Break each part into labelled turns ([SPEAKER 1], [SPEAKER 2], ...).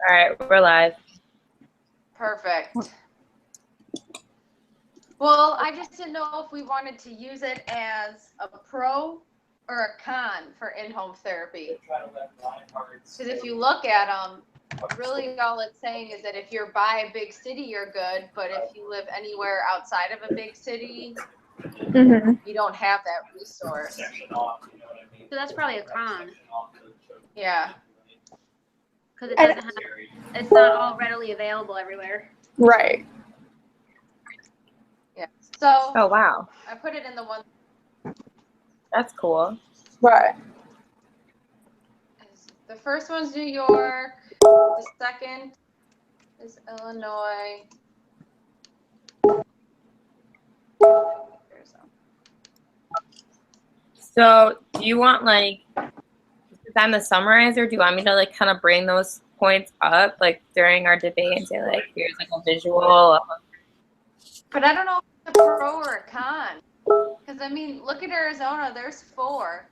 [SPEAKER 1] All right, we're live.
[SPEAKER 2] Perfect. Well, I just didn't know if we wanted to use it as a pro or a con for in-home therapy. Because if you look at them, really all it's saying is that if you're by a big city, you're good. But if you live anywhere outside of a big city, you don't have that resource.
[SPEAKER 3] So that's probably a con.
[SPEAKER 2] Yeah.
[SPEAKER 3] Because it doesn't have, it's not all readily available everywhere.
[SPEAKER 4] Right.
[SPEAKER 2] Yeah. So.
[SPEAKER 1] Oh, wow.
[SPEAKER 2] I put it in the one.
[SPEAKER 1] That's cool.
[SPEAKER 4] Right.
[SPEAKER 2] The first one's New York. The second is Illinois.
[SPEAKER 1] So, do you want like, is that in the summarizer? Do you want me to like kind of bring those points up like during our debate and say like, here's like a visual?
[SPEAKER 2] But I don't know if it's a pro or a con. Because I mean, look at Arizona. There's 4.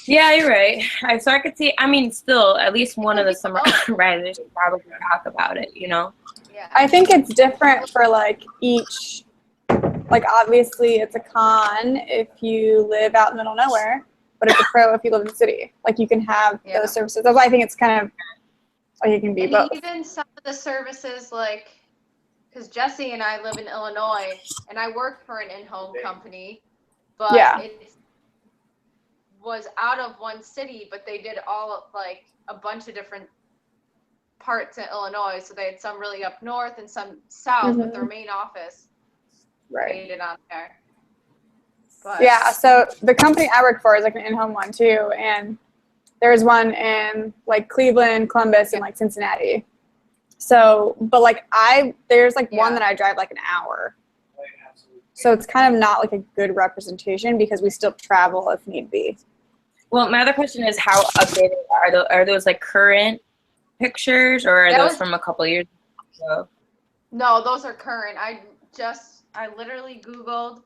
[SPEAKER 1] Yeah, you're right. So I could see. I mean, still, at least one of the summarizers should probably talk about it. You know.
[SPEAKER 2] Yeah.
[SPEAKER 4] I think it's different for like each. Like obviously, it's a con if you live out in the middle of nowhere, but it's a pro if you live in the city. Like you can have those services. That's why I think it's kind of like it can be
[SPEAKER 2] and
[SPEAKER 4] both.
[SPEAKER 2] Even some of the services, like, because Jesse and I live in Illinois, and I work for an in-home company, but it was out of one city, but they did all like a bunch of different parts in Illinois. So they had some really up north and some south, but their main office made it on there. But,
[SPEAKER 4] yeah, so the company I work for is like an in-home one too, and there's one in like Cleveland, Columbus, and like Cincinnati. So, but like there's like one that I drive like an hour. So it's kind of not like a good representation because we still travel if need be.
[SPEAKER 1] Well, my other question is how updated are those like current pictures or are those from a couple years ago?
[SPEAKER 2] No, those are current. I literally Googled,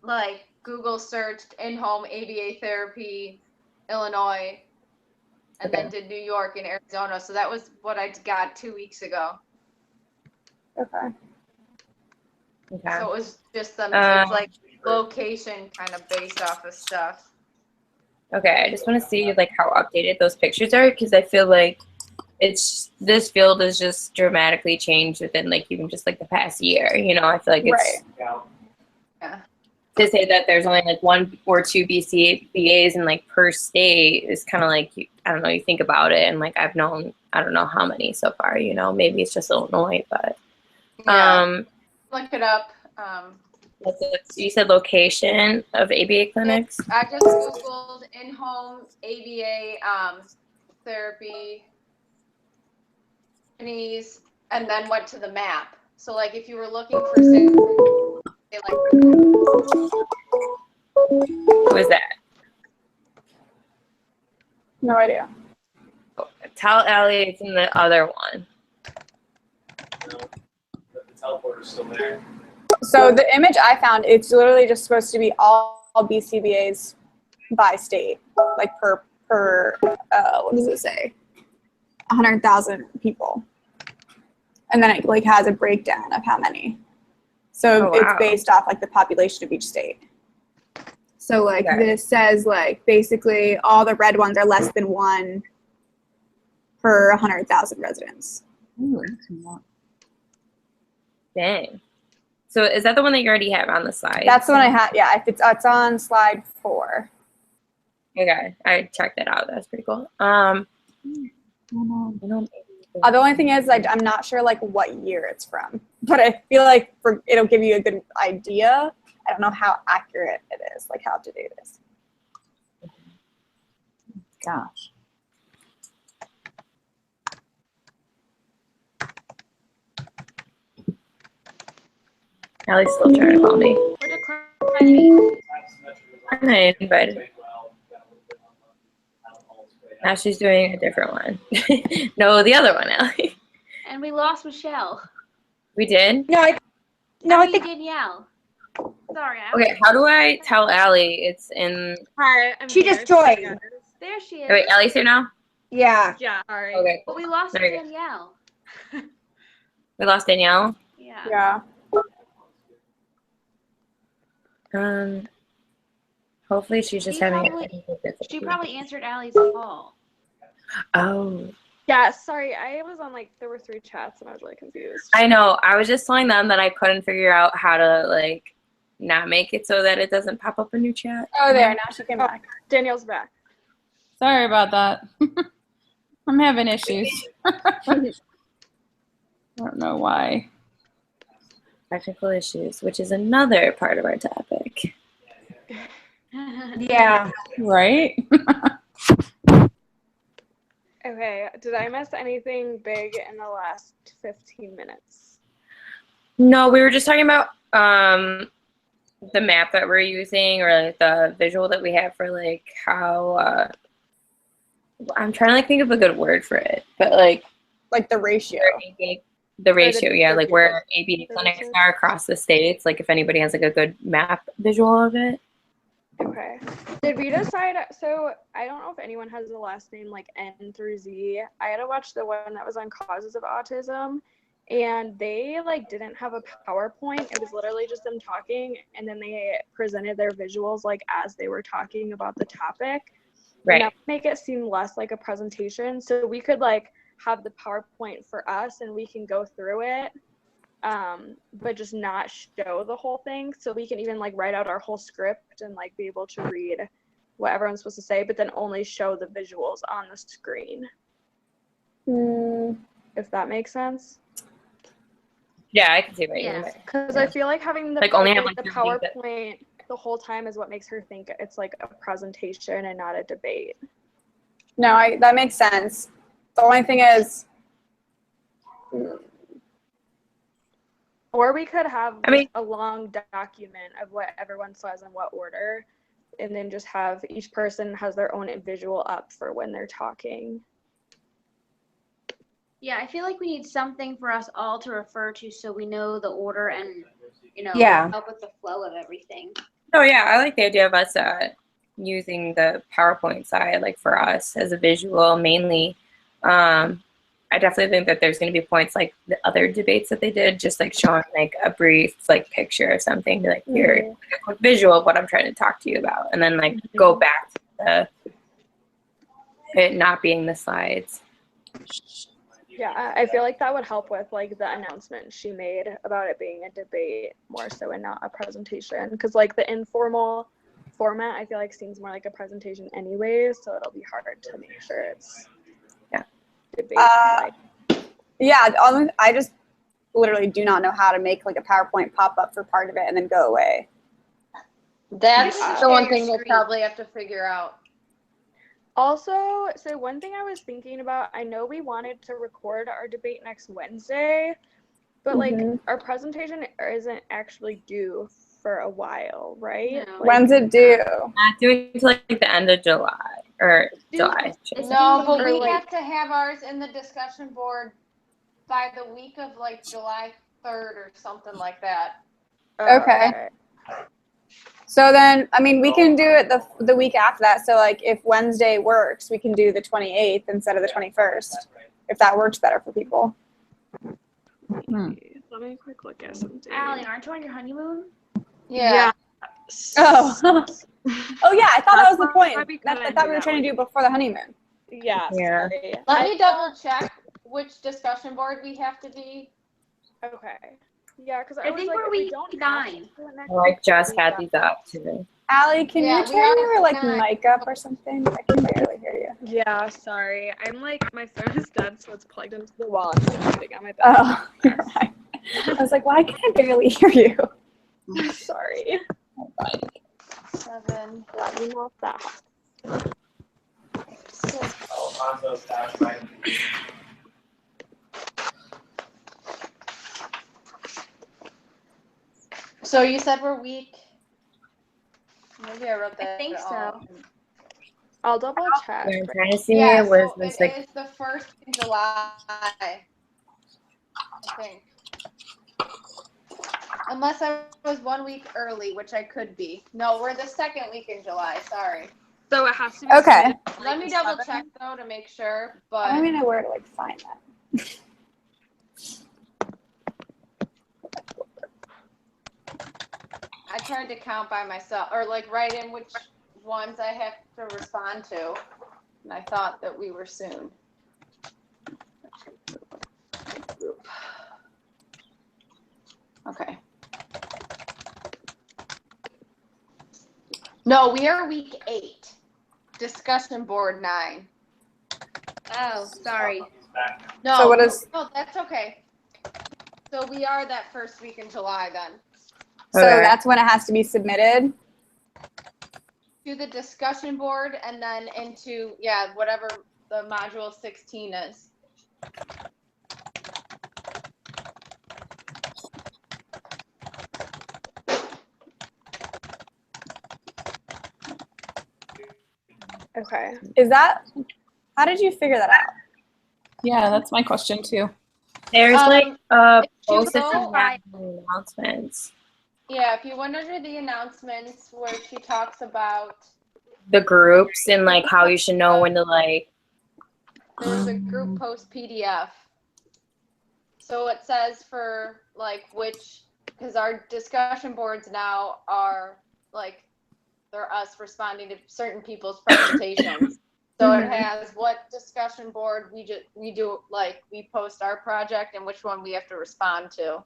[SPEAKER 2] like Google searched in-home ABA therapy, Illinois, and then did New York and Arizona. So that was what I got 2 weeks ago.
[SPEAKER 4] Okay.
[SPEAKER 2] So it was just some it's like location kind of based off of stuff.
[SPEAKER 1] Okay, I just want to see like how updated those pictures are because I feel like this field has just dramatically changed within like even just like the past year. You know, I feel like it's to say that there's only like 1 or 2 BCBAs in like per state is kind of like I don't know. You think about it, and like I've known I don't know how many so far. You know, maybe it's just Illinois, but
[SPEAKER 2] look it up.
[SPEAKER 1] You said location of ABA clinics?
[SPEAKER 2] I just Googled in-home ABA therapy and then went to the map. So like if you were looking for
[SPEAKER 1] Who is that?
[SPEAKER 4] No idea.
[SPEAKER 1] Tell Ellie it's in the other one.
[SPEAKER 5] No, the teleporter's still there.
[SPEAKER 4] So the image I found, it's literally just supposed to be all BCBAs by state, like per what does it say? 100,000 people. And then it like has a breakdown of how many. So it's based off like the population of each state. So like this says like basically all the red ones are less than 1 per 100,000 residents.
[SPEAKER 1] Ooh, dang. So is that the one that you already have on the slide?
[SPEAKER 4] That's the one I had. Yeah, it's on slide 4.
[SPEAKER 1] Okay, I checked that out. That's pretty cool.
[SPEAKER 4] The only thing is, I'm not sure like what year it's from, but I feel like it'll give you a good idea. I don't know how accurate it is, like how to do this.
[SPEAKER 1] Gosh. Allie's still trying to call me. I invited. Now she's doing a different one. No, the other one, Allie.
[SPEAKER 3] And we lost Michelle.
[SPEAKER 1] We did?
[SPEAKER 3] No, I think Danielle. Sorry.
[SPEAKER 1] Okay, how do I tell Allie it's in?
[SPEAKER 3] Hi.
[SPEAKER 6] She just joined.
[SPEAKER 3] There she is.
[SPEAKER 1] Wait, Allie's here now?
[SPEAKER 4] Yeah.
[SPEAKER 3] Yeah.
[SPEAKER 4] Sorry.
[SPEAKER 1] Okay.
[SPEAKER 3] But we lost
[SPEAKER 1] There you go.
[SPEAKER 3] Danielle.
[SPEAKER 1] We lost Danielle.
[SPEAKER 3] Yeah.
[SPEAKER 1] Yeah. Hopefully she's just having
[SPEAKER 3] She probably answered Allie's call.
[SPEAKER 1] Oh.
[SPEAKER 4] Yeah, sorry. I was on there were 3 chats and I was really confused.
[SPEAKER 1] I know. I was just telling them that I couldn't figure out how to not make it so that it doesn't pop up a new chat.
[SPEAKER 4] Oh, there. Now she came back. Danielle's back.
[SPEAKER 6] Sorry about that. I'm having issues. I don't know why.
[SPEAKER 1] Technical issues, which is another part of our topic.
[SPEAKER 4] Yeah.
[SPEAKER 6] Right?
[SPEAKER 4] Okay. Did I miss anything big in the last 15 minutes?
[SPEAKER 1] No, we were just talking about the map that we're using, or the visual that we have for how I'm trying to think of a good word for it, but
[SPEAKER 4] the ratio.
[SPEAKER 1] the ratio, yeah,
[SPEAKER 4] the
[SPEAKER 1] where ABA clinics are across the states, if anybody has a good map visual of it.
[SPEAKER 4] Okay. Did we decide? So I don't know if anyone has the last name N through Z. I had to watch the one that was on causes of autism, and they didn't have a PowerPoint. It was literally just them talking, and then they presented their visuals as they were talking about the topic.
[SPEAKER 1] Right.
[SPEAKER 4] And that would make it seem less like a presentation. So we could have the PowerPoint for us, and we can go through it. But just not show the whole thing, so we can even write out our whole script and be able to read what everyone's supposed to say, but then only show the visuals on the screen. If that makes sense.
[SPEAKER 1] Yeah, I can see what you mean.
[SPEAKER 4] Because I feel having the
[SPEAKER 1] only have
[SPEAKER 4] the PowerPoint the whole time is what makes her think it's a presentation and not a debate. No, that makes sense. The only thing is, or we could have a long document of what everyone says in what order, and then just have each person has their own visual up for when they're talking.
[SPEAKER 3] Yeah, I feel we need something for us all to refer to so we know the order and, help with the flow of everything.
[SPEAKER 1] Oh, yeah, I like the idea of us using the PowerPoint side, for us as a visual mainly. I definitely think that there's going to be points like the other debates that they did, just showing a brief picture of something, be here, a quick visual of what I'm trying to talk to you about, and then go back to it not being the slides.
[SPEAKER 4] Yeah, I feel that would help with the announcement she made about it being a debate more so and not a presentation, because the informal format I feel seems more like a presentation anyways, so it'll be hard to make sure it's debate. Yeah, I just literally do not know how to make a PowerPoint pop up for part of it and then go away.
[SPEAKER 2] That's the one thing we'll probably have to figure out.
[SPEAKER 4] Also, so one thing I was thinking about, I know we wanted to record our debate next Wednesday, but our presentation isn't actually due for a while, right?
[SPEAKER 3] No,
[SPEAKER 4] When's it due?
[SPEAKER 1] Not doing until the end of July or July.
[SPEAKER 2] No, but we have to have ours in the discussion board by the week of July 3rd or something like that.
[SPEAKER 4] Okay. So then, we can do it the week after that. So if Wednesday works, we can do the 28th instead of the 21st, if that works better for people. Let me quick look at something.
[SPEAKER 3] Allie, aren't you on your honeymoon?
[SPEAKER 2] Yeah.
[SPEAKER 4] Oh. Oh yeah, I thought that was the point. I thought we were trying to do before the honeymoon. Yeah. Sorry.
[SPEAKER 2] Let me double check which discussion board we have to be.
[SPEAKER 4] Okay. Yeah, because
[SPEAKER 3] I think we're week 9.
[SPEAKER 1] I just had these up today.
[SPEAKER 4] Allie, can you turn your mic up or something? I can barely hear you. Yeah, sorry. I'm my phone is dead, so it's plugged into the wall. I'm sitting on my bed. Oh, you're right. I was why can I barely hear you? I'm sorry.
[SPEAKER 2] 7.
[SPEAKER 4] Let me know if that helps.
[SPEAKER 2] 6. So you said we're week. Maybe I wrote that.
[SPEAKER 3] I think so.
[SPEAKER 4] I'll double check.
[SPEAKER 1] I'm trying to see
[SPEAKER 2] Yeah,
[SPEAKER 1] where's
[SPEAKER 2] so
[SPEAKER 1] this
[SPEAKER 2] it is the 1st in July, I think. Unless I was 1 week early, which I could be. No, we're the 2nd week in July. Sorry.
[SPEAKER 3] So it has to be.
[SPEAKER 4] Okay.
[SPEAKER 2] Let me double check though to make sure, but
[SPEAKER 4] I don't even know where to like find that.
[SPEAKER 2] I tried to count by myself or like write in which ones I have to respond to, and I thought that we were soon. Okay. No, we are week 8. Discussion board 9.
[SPEAKER 3] Oh, sorry.
[SPEAKER 2] No,
[SPEAKER 4] So what is-
[SPEAKER 2] no, that's okay. So we are that first week in July then.
[SPEAKER 4] So
[SPEAKER 1] Okay.
[SPEAKER 4] that's when it has to be submitted.
[SPEAKER 2] To the discussion board and then into, whatever the module 16 is.
[SPEAKER 4] Okay. Is that, how did you figure that out?
[SPEAKER 6] Yeah, that's my question too.
[SPEAKER 1] There's like a
[SPEAKER 2] if you
[SPEAKER 1] post that
[SPEAKER 2] go-
[SPEAKER 1] has announcements.
[SPEAKER 2] Yeah, if you went under the announcements where she talks about,
[SPEAKER 1] The groups and like how you should know when to like.
[SPEAKER 2] there's a group post PDF. So it says for like which, because our discussion boards now are like, they're us responding to certain people's presentations. So it has what discussion board we do, like we post our project and which one we have to respond to.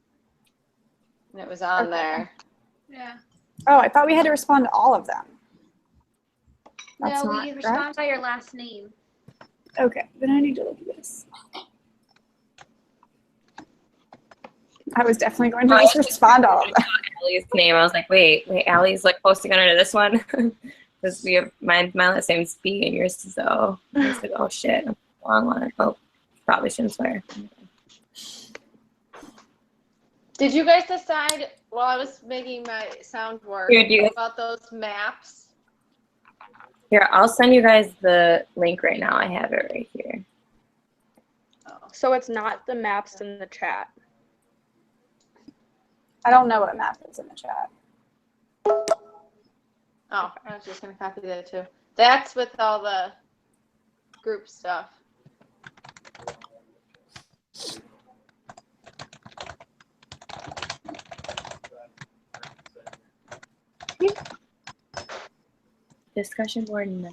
[SPEAKER 2] And it was on there.
[SPEAKER 3] Yeah.
[SPEAKER 4] Oh, I thought we had to respond to all of them. That's
[SPEAKER 3] No,
[SPEAKER 4] not
[SPEAKER 3] we
[SPEAKER 4] correct?
[SPEAKER 3] respond by your last name.
[SPEAKER 4] Okay, then I need to look at this. I was definitely going to just respond to all of them.
[SPEAKER 1] Allie's name. I was like, wait, Allie's like posting under this one because we have my last name's B and yours is O. I was like, oh shit, wrong one. Oh, probably shouldn't swear.
[SPEAKER 2] Did you guys decide while I was making my sound work
[SPEAKER 1] Dude,
[SPEAKER 2] about those maps?
[SPEAKER 1] Here, I'll send you guys the link right now. I have it right here.
[SPEAKER 7] So it's not the maps in the chat.
[SPEAKER 4] I don't know what a map is in the chat.
[SPEAKER 2] Oh, I was just gonna copy that too. That's with all the group stuff.
[SPEAKER 1] Discussion board. No.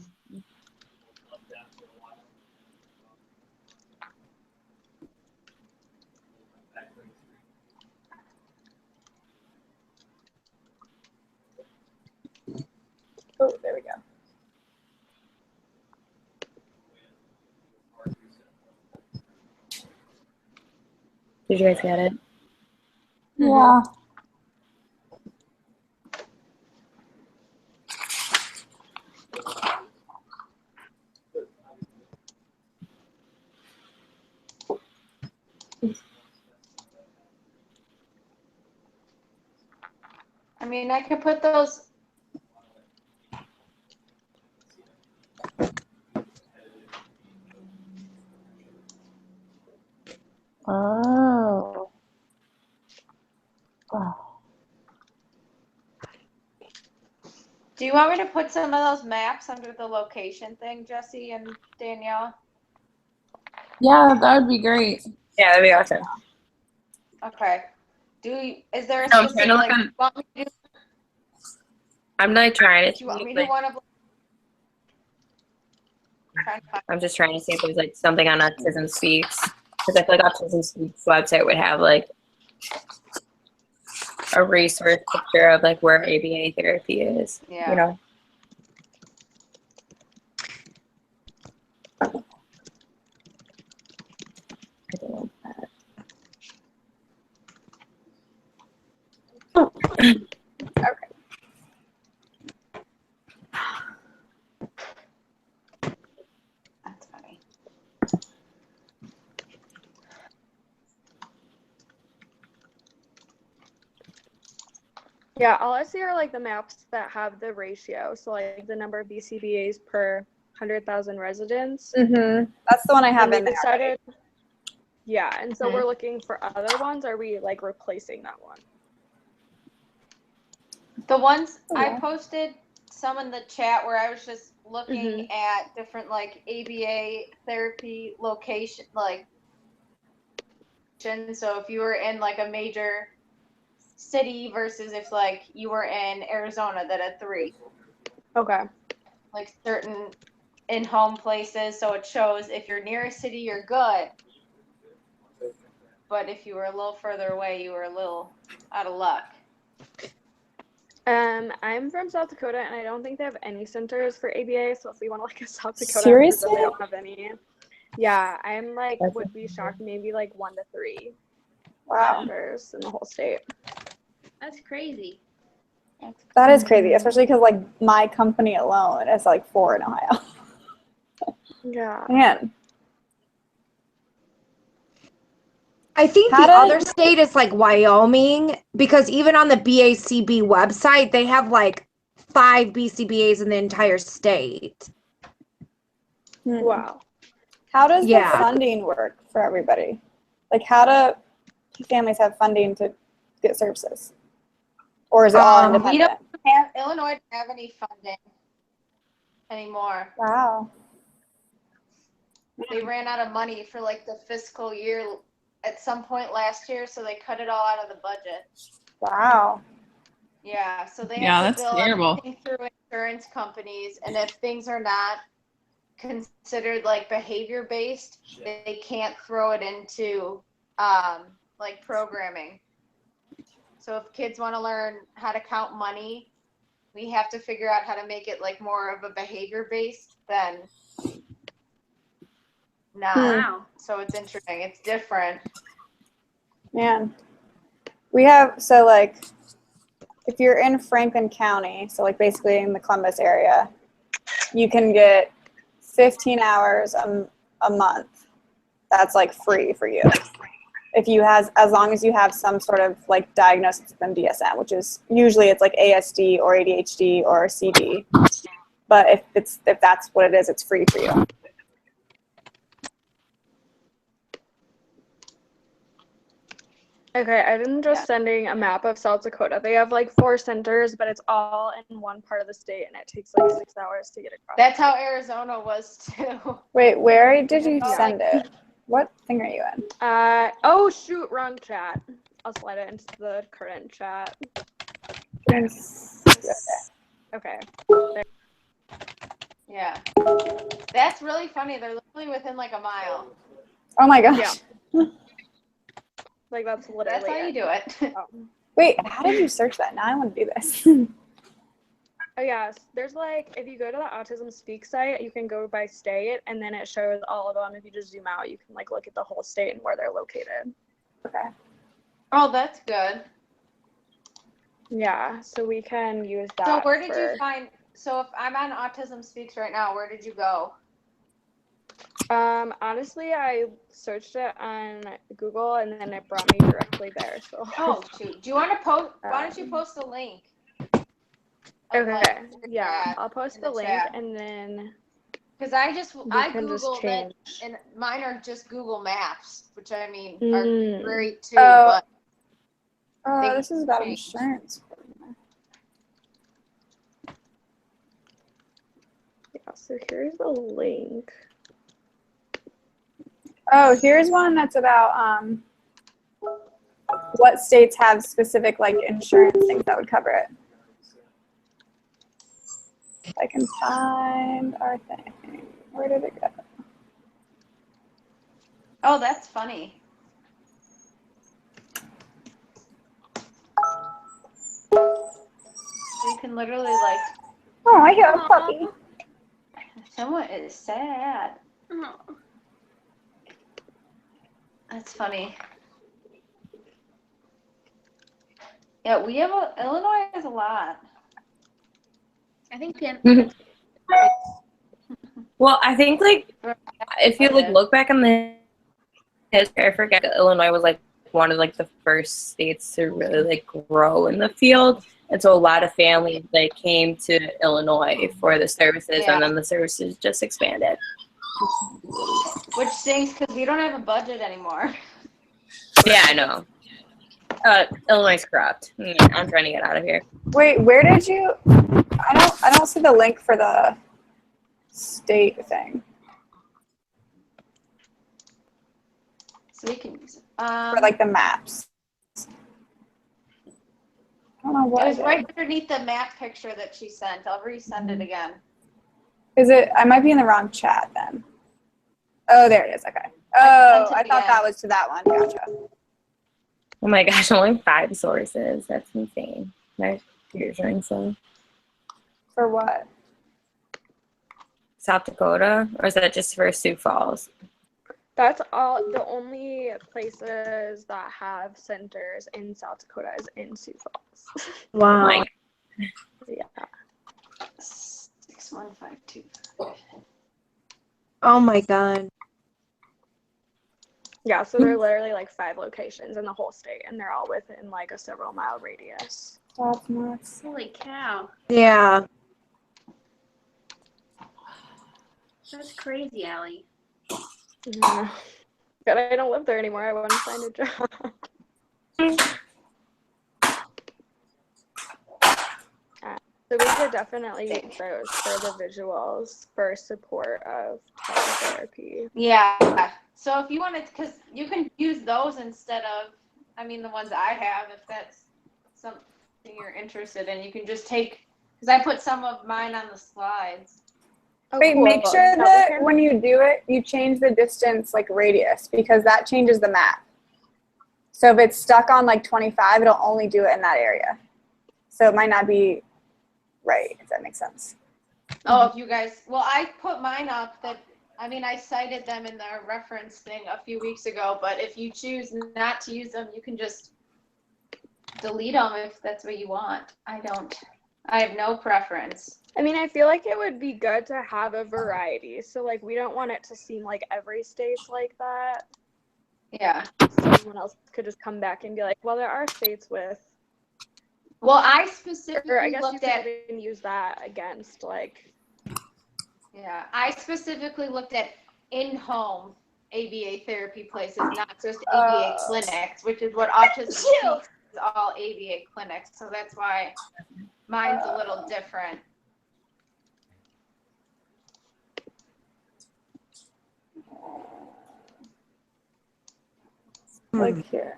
[SPEAKER 4] Oh, there we go.
[SPEAKER 1] Did you guys get it?
[SPEAKER 6] Yeah.
[SPEAKER 2] I mean, I could put those.
[SPEAKER 6] Oh.
[SPEAKER 2] Do you want me to put some of those maps under the location thing, Jesse and Danielle?
[SPEAKER 6] Yeah, that would be great.
[SPEAKER 1] Yeah, that'd be awesome.
[SPEAKER 2] Okay. Is there a
[SPEAKER 1] No, I'm
[SPEAKER 2] specific,
[SPEAKER 1] trying to look
[SPEAKER 2] like,
[SPEAKER 1] on-
[SPEAKER 2] you want me to do,
[SPEAKER 1] I'm like trying
[SPEAKER 2] do
[SPEAKER 1] to
[SPEAKER 2] you want me
[SPEAKER 1] see,
[SPEAKER 2] to
[SPEAKER 1] like,
[SPEAKER 2] one of trying to find-
[SPEAKER 1] I'm just trying to see if there's like something on Autism Speaks because I feel like Autism Speaks website would have like a resource picture of like where ABA therapy is.
[SPEAKER 2] Yeah.
[SPEAKER 1] You know. I don't want that.
[SPEAKER 2] That's funny.
[SPEAKER 7] Yeah, all I see are like the maps that have the ratio. So like the number of BCBAs per 100,000 residents.
[SPEAKER 4] Mm-hmm. That's the one I have
[SPEAKER 7] And we
[SPEAKER 4] in there.
[SPEAKER 7] decided, yeah, and so
[SPEAKER 2] Mhm.
[SPEAKER 7] we're looking for other ones. Are we like replacing that one?
[SPEAKER 2] The ones
[SPEAKER 4] Oh,
[SPEAKER 2] I
[SPEAKER 4] yeah.
[SPEAKER 2] posted some in the chat where I was just looking at different like ABA therapy location, like, so if you were in like a major city versus if like you were in Arizona that had 3.
[SPEAKER 7] Okay.
[SPEAKER 2] Like certain in-home places, so it shows if you're near a city, you're good. But if you were a little further away, you were a little out of luck.
[SPEAKER 7] I'm from South Dakota, and I don't think they have any centers for ABA. So if we want to look at South Dakota,
[SPEAKER 4] Seriously?
[SPEAKER 7] they don't have any. Yeah, I'm like would be shocked, maybe like 1 to 3 centers in the whole state.
[SPEAKER 3] That's crazy.
[SPEAKER 4] That is crazy, especially because like my company alone is like 4 in Ohio.
[SPEAKER 7] Yeah.
[SPEAKER 4] Man.
[SPEAKER 8] I think the other state is like Wyoming, because even on the BACB website, they have like 5 BCBAs in the entire state.
[SPEAKER 7] Wow.
[SPEAKER 4] How does the funding work for everybody? Like, how do families have funding to get services? Or is it all independent?
[SPEAKER 2] Illinois doesn't have any funding anymore.
[SPEAKER 4] Wow.
[SPEAKER 2] They ran out of money for like the fiscal year at some point last year, so they cut it all out of the budget.
[SPEAKER 4] Wow.
[SPEAKER 2] Yeah, so they have to bill
[SPEAKER 6] terrible.
[SPEAKER 2] everything through insurance companies, and if things are not considered like behavior based, they can't throw it into like programming. So if kids want to learn how to count money, we have to figure out how to make it like more of a behavior based than not.
[SPEAKER 3] Wow.
[SPEAKER 2] So it's interesting. It's different.
[SPEAKER 4] Man. We have, so like, if you're in Franklin County, so like basically in the Columbus area, you can get 15 hours a month. That's like free for you. If you has, as long as you have some sort of like diagnosis with MDSM, which is usually it's like ASD or ADHD or CD. But if that's what it is, it's free for you.
[SPEAKER 7] Okay, I'm just sending a map of South Dakota. They have like 4 centers, but it's all in one part of the state, and it takes like 6 hours to get across.
[SPEAKER 2] That's how Arizona was too.
[SPEAKER 4] Wait, where did you send it? What thing are you in?
[SPEAKER 7] Oh shoot, wrong chat. I'll slide it into the current chat. Okay.
[SPEAKER 2] Yeah. That's really funny. They're literally within like a mile.
[SPEAKER 4] Oh my gosh.
[SPEAKER 7] Yeah. Like that's literally
[SPEAKER 2] That's how you do it.
[SPEAKER 4] Wait, how did you search that? Now I want to do this.
[SPEAKER 7] Oh yeah, there's like, if you go to the Autism Speak site, you can go by state, and then it shows all of them. If you just zoom out, you can like look at the whole state and where they're located.
[SPEAKER 4] Okay.
[SPEAKER 2] Oh, that's good.
[SPEAKER 7] Yeah, so we can use that.
[SPEAKER 2] So where did you find, so if I'm on Autism Speaks right now, where did you go?
[SPEAKER 7] Honestly, I searched it on Google, and then it brought me directly there. So.
[SPEAKER 2] Oh shoot. Do you want to post, why don't you post a link?
[SPEAKER 7] Okay, yeah, I'll post the link, and then
[SPEAKER 2] because I googled
[SPEAKER 7] change.
[SPEAKER 2] it, and mine are just Google Maps, which I mean are great too.
[SPEAKER 4] Oh.
[SPEAKER 2] But
[SPEAKER 4] This is about insurance.
[SPEAKER 7] Yeah, so here's the link.
[SPEAKER 4] Oh, here's one that's about what states have specific like insurance things that would cover it. If I can find our thing. Where did it go?
[SPEAKER 2] oh, that's funny. So you can literally like.
[SPEAKER 4] Oh, I got a puppy.
[SPEAKER 2] Someone is sad.
[SPEAKER 3] Oh.
[SPEAKER 2] That's funny. Yeah, we have Illinois has a lot.
[SPEAKER 3] I think Pam.
[SPEAKER 1] Well, I think like if you like look back on the history, I forget Illinois was like one of like the first states to really like grow in the field, and so a lot of families like came to Illinois for the services, and then the services just expanded.
[SPEAKER 2] Which stinks because we don't have a budget anymore.
[SPEAKER 1] Yeah, I know. Illinois is corrupt. I'm trying to get out of here.
[SPEAKER 4] Wait, where did you? I don't see the link for the state thing
[SPEAKER 2] So we can use it.
[SPEAKER 4] for like the maps. I don't know what
[SPEAKER 2] it was right underneath the map picture that she sent. I'll resend it again.
[SPEAKER 4] Is it? I might be in the wrong chat then. Oh, there it is. Okay. Oh, I thought that was to that one. Gotcha.
[SPEAKER 1] Oh my gosh, only 5 sources. That's insane. My computer's running slow.
[SPEAKER 4] For what?
[SPEAKER 1] South Dakota, or is that just for Sioux Falls?
[SPEAKER 7] That's all. The only places that have centers in South Dakota is in Sioux Falls.
[SPEAKER 8] Wow.
[SPEAKER 1] Like,
[SPEAKER 7] Yeah.
[SPEAKER 2] 61525.
[SPEAKER 8] Oh my god.
[SPEAKER 7] Yeah, so there are literally like 5 locations in the whole state, and they're all within like a several mile radius.
[SPEAKER 4] That's nuts.
[SPEAKER 3] Holy cow.
[SPEAKER 8] Yeah.
[SPEAKER 3] That's crazy, Allie.
[SPEAKER 7] Yeah. But I don't live there anymore. I want to find a job. So we could definitely use those for the visuals for support of teletherapy.
[SPEAKER 2] Yeah. So if you wanted, because you can use those instead of, I mean, the ones I have, if that's something you're interested in, you can just take, because I put some of mine on the slides.
[SPEAKER 7] Oh,
[SPEAKER 4] Wait,
[SPEAKER 7] cool.
[SPEAKER 4] make sure
[SPEAKER 7] Yeah,
[SPEAKER 4] that when you do it, you change the distance, like radius, because that changes the map. So if it's stuck on like 25, it'll only do it in that area. So it might not be right, if that makes sense.
[SPEAKER 2] Oh, if you guys, well, I put mine up that, I mean, I cited them in the reference thing a few weeks ago, but if you choose not to use them, you can just delete them if that's what you want. I have no preference.
[SPEAKER 7] I mean, I feel like it would be good to have a variety. So, like, we don't want it to seem like every state's like that.
[SPEAKER 2] Yeah.
[SPEAKER 7] Someone else could just come back and be like, well, there are states with.
[SPEAKER 2] Well, I specifically
[SPEAKER 7] Or I guess you
[SPEAKER 2] looked
[SPEAKER 7] could
[SPEAKER 2] at.
[SPEAKER 7] even use that against, like.
[SPEAKER 2] Yeah, I specifically looked at in-home ABA therapy places, not just ABA clinics, which is what Autism Speaks is all ABA clinics. So that's why mine's a little different.
[SPEAKER 4] Like here.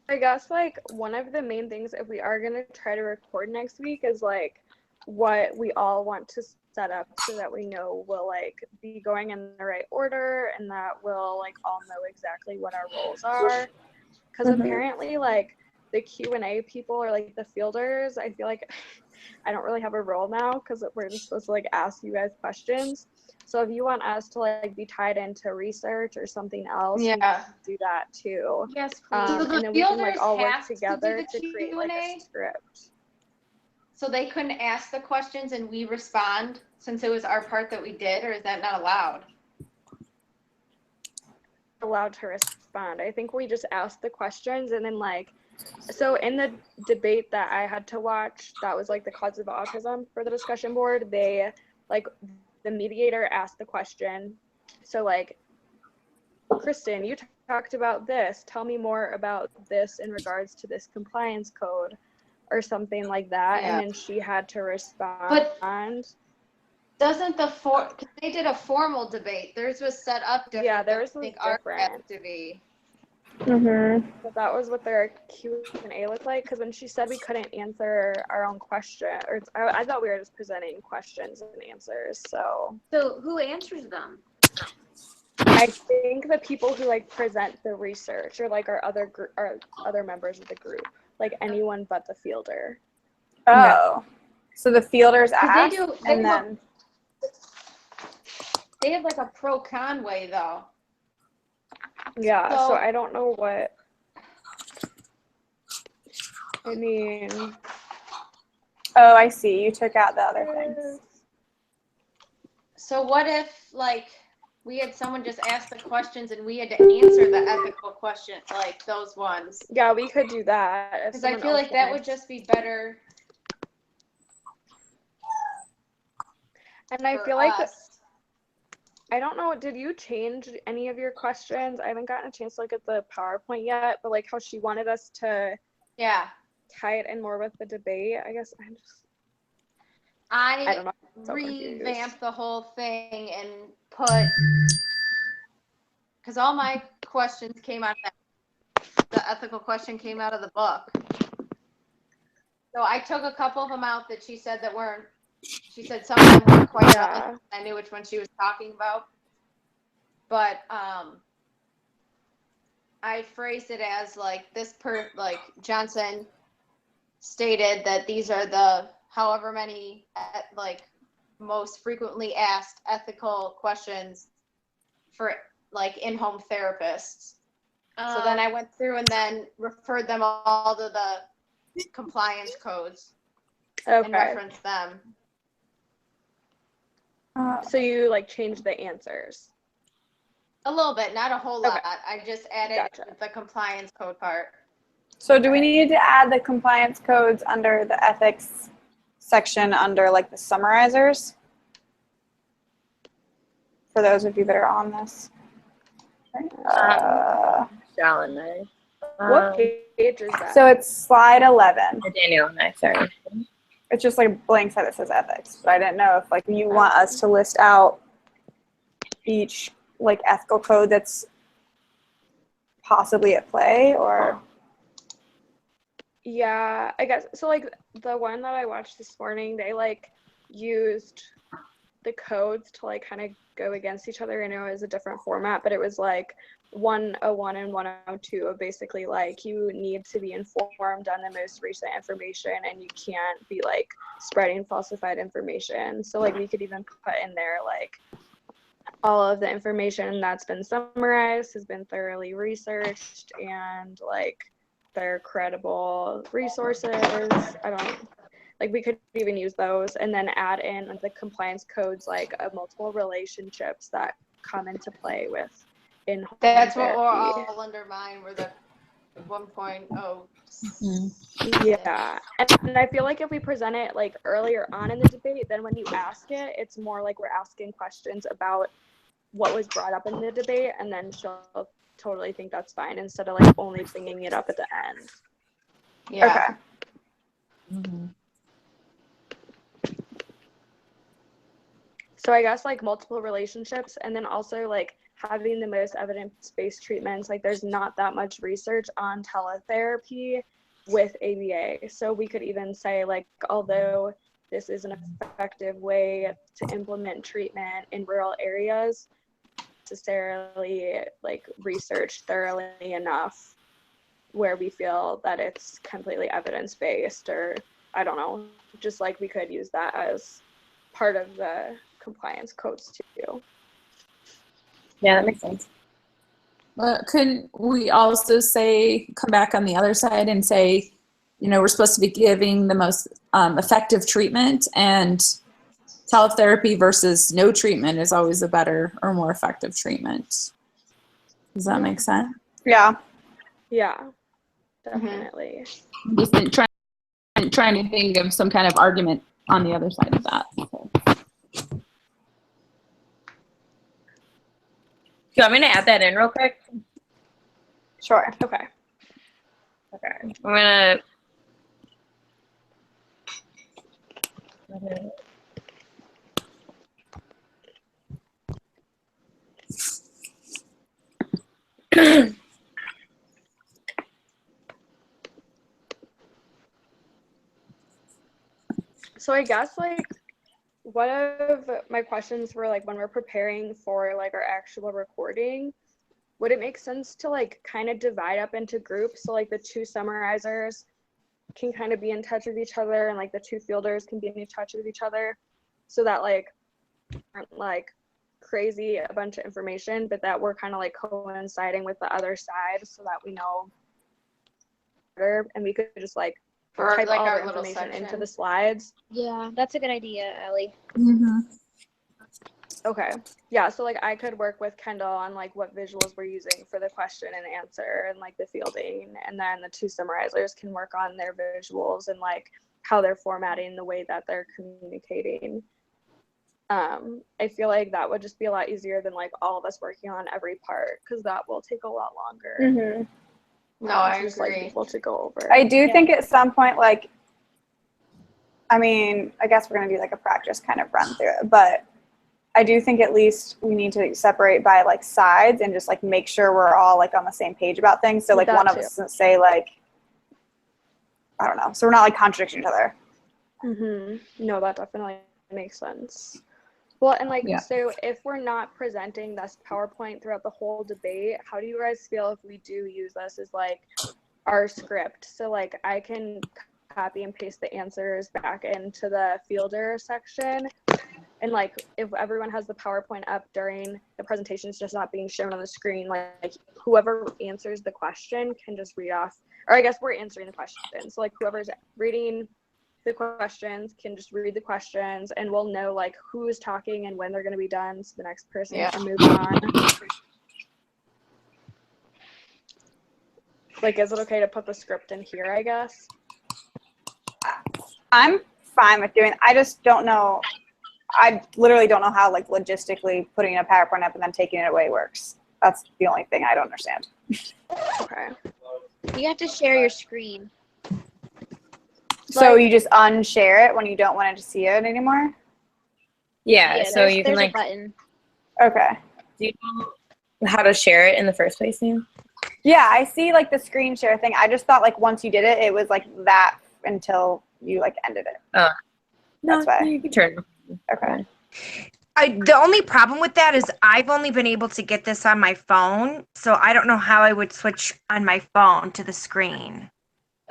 [SPEAKER 7] I guess, like, one of the main things, if we are going to try to record next week, is, like, what we all want to set up so that we know we'll, like, be going in the right order and that we'll, like, all know exactly what our roles are. Because apparently, like, the Q&A people or, like, the fielders, I feel like I don't really have a role now because we're just supposed to, like, ask you guys questions. So if you want us to, like, be tied into research or something else, we can do that too.
[SPEAKER 2] Yes, please. So
[SPEAKER 7] And then we can, like, all work together to create, like, a script.
[SPEAKER 2] So they couldn't ask the questions and we respond since it was our part that we did, or is that not allowed?
[SPEAKER 7] Allowed to respond. I think we just asked the questions and then, like, so in the debate that I had to watch, that was like the cause of autism for the discussion board, they, like, the mediator asked the question. So, like, Kristen, you talked about this. Tell me more about this in regards to this compliance code or something like that. And then she had to respond.
[SPEAKER 2] But doesn't because they did a formal debate. Theirs was set up different.
[SPEAKER 7] Yeah, theirs was different.
[SPEAKER 2] To be.
[SPEAKER 7] But that was what their Q&A looked like, because when she said we couldn't answer our own question, or I thought we were just presenting questions and answers. So
[SPEAKER 3] who answers them?
[SPEAKER 7] I think the people who, like, present the research or, like, our other members of the group, like anyone but the fielder.
[SPEAKER 4] Oh, so the fielders ask,
[SPEAKER 2] They have like a pro-con way though.
[SPEAKER 7] Yeah, so I don't know what. I mean.
[SPEAKER 4] Oh, I see. You took out the other things.
[SPEAKER 2] So what if, like, we had someone just ask the questions and we had to answer the ethical question, like those ones?
[SPEAKER 7] Yeah, we could do that.
[SPEAKER 2] Because I feel like that would just be better.
[SPEAKER 7] And I feel like I don't know, did you change any of your questions? I haven't gotten a chance to look at the PowerPoint yet, but, like, how she wanted us to tie it in more with the debate. I guess I don't know. So confused.
[SPEAKER 2] revamp the whole thing and put, because all my questions came out of that, the ethical question came out of the book. So I took a couple of them out that she said that weren't, she said some of them weren't quite relevant. I knew which one she was talking about. But I phrased it as like like Johnson stated that these are the however many like most frequently asked ethical questions for like in-home therapists. So then I went through and then referred them all to the compliance codes and referenced them.
[SPEAKER 7] So you like changed the answers?
[SPEAKER 2] A little bit, not a whole lot. I just added the compliance code part.
[SPEAKER 4] So do we need to add the compliance codes under the ethics section under like the summarizers? For those of you that are on this.
[SPEAKER 1] Michelle and I.
[SPEAKER 7] What page is that?
[SPEAKER 4] So it's slide 11.
[SPEAKER 1] Daniel and I, sorry.
[SPEAKER 4] It's just like a blank side that says ethics, but I didn't know if like you want us to list out each like ethical code that's possibly at play, or
[SPEAKER 7] Yeah, I guess so. Like the one that I watched this morning, they like used the codes to like kind of go against each other. I know it was a different format, but it was like 101 and 102 of basically like you need to be informed on the most recent information and you can't be like spreading falsified information. So like we could even put in there like all of the information that's been summarized has been thoroughly researched and like they're credible resources. I don't like we could even use those and then add in the compliance codes like multiple relationships that come into play with in-home
[SPEAKER 2] That's
[SPEAKER 7] therapy.
[SPEAKER 2] what we're all under mine were the 1.0.
[SPEAKER 7] Yeah, and I feel like if we present it like earlier on in the debate, then when you ask it, it's more like we're asking questions about what was brought up in the debate, and then she'll totally think that's fine instead of like only bringing it up at the end.
[SPEAKER 2] Yeah.
[SPEAKER 4] okay.
[SPEAKER 7] So I guess like multiple relationships, and then also like having the most evidence-based treatments. Like there's not that much research on teletherapy with ABA. So we could even say like, although this is an effective way to implement treatment in rural areas, necessarily like researched thoroughly enough where we feel that it's completely evidence-based, or I don't know, just like we could use that as part of the compliance codes too.
[SPEAKER 1] Yeah, that makes sense.
[SPEAKER 6] Couldn't we also say, come back on the other side and say, you know, we're supposed to be giving the most effective treatment, and teletherapy versus no treatment is always a better or more effective treatment. Does that make sense?
[SPEAKER 4] Yeah.
[SPEAKER 7] Yeah, definitely.
[SPEAKER 6] Just been trying to think of some kind of argument on the other side of that. So.
[SPEAKER 1] Do you want me to add that in real quick?
[SPEAKER 4] Sure.
[SPEAKER 7] Okay.
[SPEAKER 1] Okay. I'm gonna.
[SPEAKER 7] So I guess like one of my questions were like when we're preparing for like our actual recording, would it make sense to like kind of divide up into groups? So like the two summarizers can kind of be in touch with each other and like the two fielders can be in touch with each other so that like aren't like crazy a bunch of information, but that we're kind of like coinciding with the other side so that we know better, and we could just like
[SPEAKER 2] For
[SPEAKER 7] type
[SPEAKER 2] like
[SPEAKER 7] all
[SPEAKER 2] our
[SPEAKER 7] the
[SPEAKER 2] little
[SPEAKER 7] information into
[SPEAKER 2] section.
[SPEAKER 7] the slides.
[SPEAKER 3] Yeah, that's a good idea, Ellie.
[SPEAKER 6] Mm-hmm.
[SPEAKER 7] Okay. Yeah, so like I could work with Kendall on like what visuals we're using for the question and answer and like the fielding, and then the two summarizers can work on their visuals and like how they're formatting the way that they're communicating. I feel like that would just be a lot easier than like all of us working on every part, because that will take a lot longer.
[SPEAKER 4] Mm-hmm.
[SPEAKER 2] No, I
[SPEAKER 7] just
[SPEAKER 2] agree.
[SPEAKER 7] like people to go over.
[SPEAKER 4] I do think at some point, like, I mean, I guess we're going to do like a practice kind of run through it, but I do think at least we need to separate by like sides and just like make sure we're all like on the same page about things. So like
[SPEAKER 7] That
[SPEAKER 4] one of
[SPEAKER 7] too.
[SPEAKER 4] us doesn't say like, I don't know. So we're not like contradicting each other.
[SPEAKER 7] No, that definitely makes sense. Well, and like,
[SPEAKER 6] Yeah.
[SPEAKER 7] so if we're not presenting this PowerPoint throughout the whole debate, how do you guys feel if we do use this as like our script? So like I can copy and paste the answers back into the fielder section. And like if everyone has the PowerPoint up during the presentation, it's just not being shown on the screen, like whoever answers the question can just read off, or I guess we're answering the question. So like whoever's reading the questions can just read the questions, and we'll know like who is talking and when they're going to be done, so the next person can move on. Like, is it okay to put the script in here, I guess?
[SPEAKER 4] I'm fine with doing, I just don't know. I literally don't know how like logistically putting a PowerPoint up and then taking it away works. That's the only thing I don't understand.
[SPEAKER 7] Okay.
[SPEAKER 3] You have to share your screen.
[SPEAKER 4] So you just unshare it when you don't want to see it anymore?
[SPEAKER 1] Yeah, so you can
[SPEAKER 3] there's
[SPEAKER 1] like,
[SPEAKER 3] a button.
[SPEAKER 4] Okay.
[SPEAKER 1] do you know how to share it in the first place, Sam?
[SPEAKER 4] Yeah, I see like the screen share thing. I just thought like once you did it, it was like that until you like ended it.
[SPEAKER 1] No,
[SPEAKER 4] That's why.
[SPEAKER 1] you can turn.
[SPEAKER 4] Okay.
[SPEAKER 8] The only problem with that is I've only been able to get this on my phone, so I don't know how I would switch on my phone to the screen.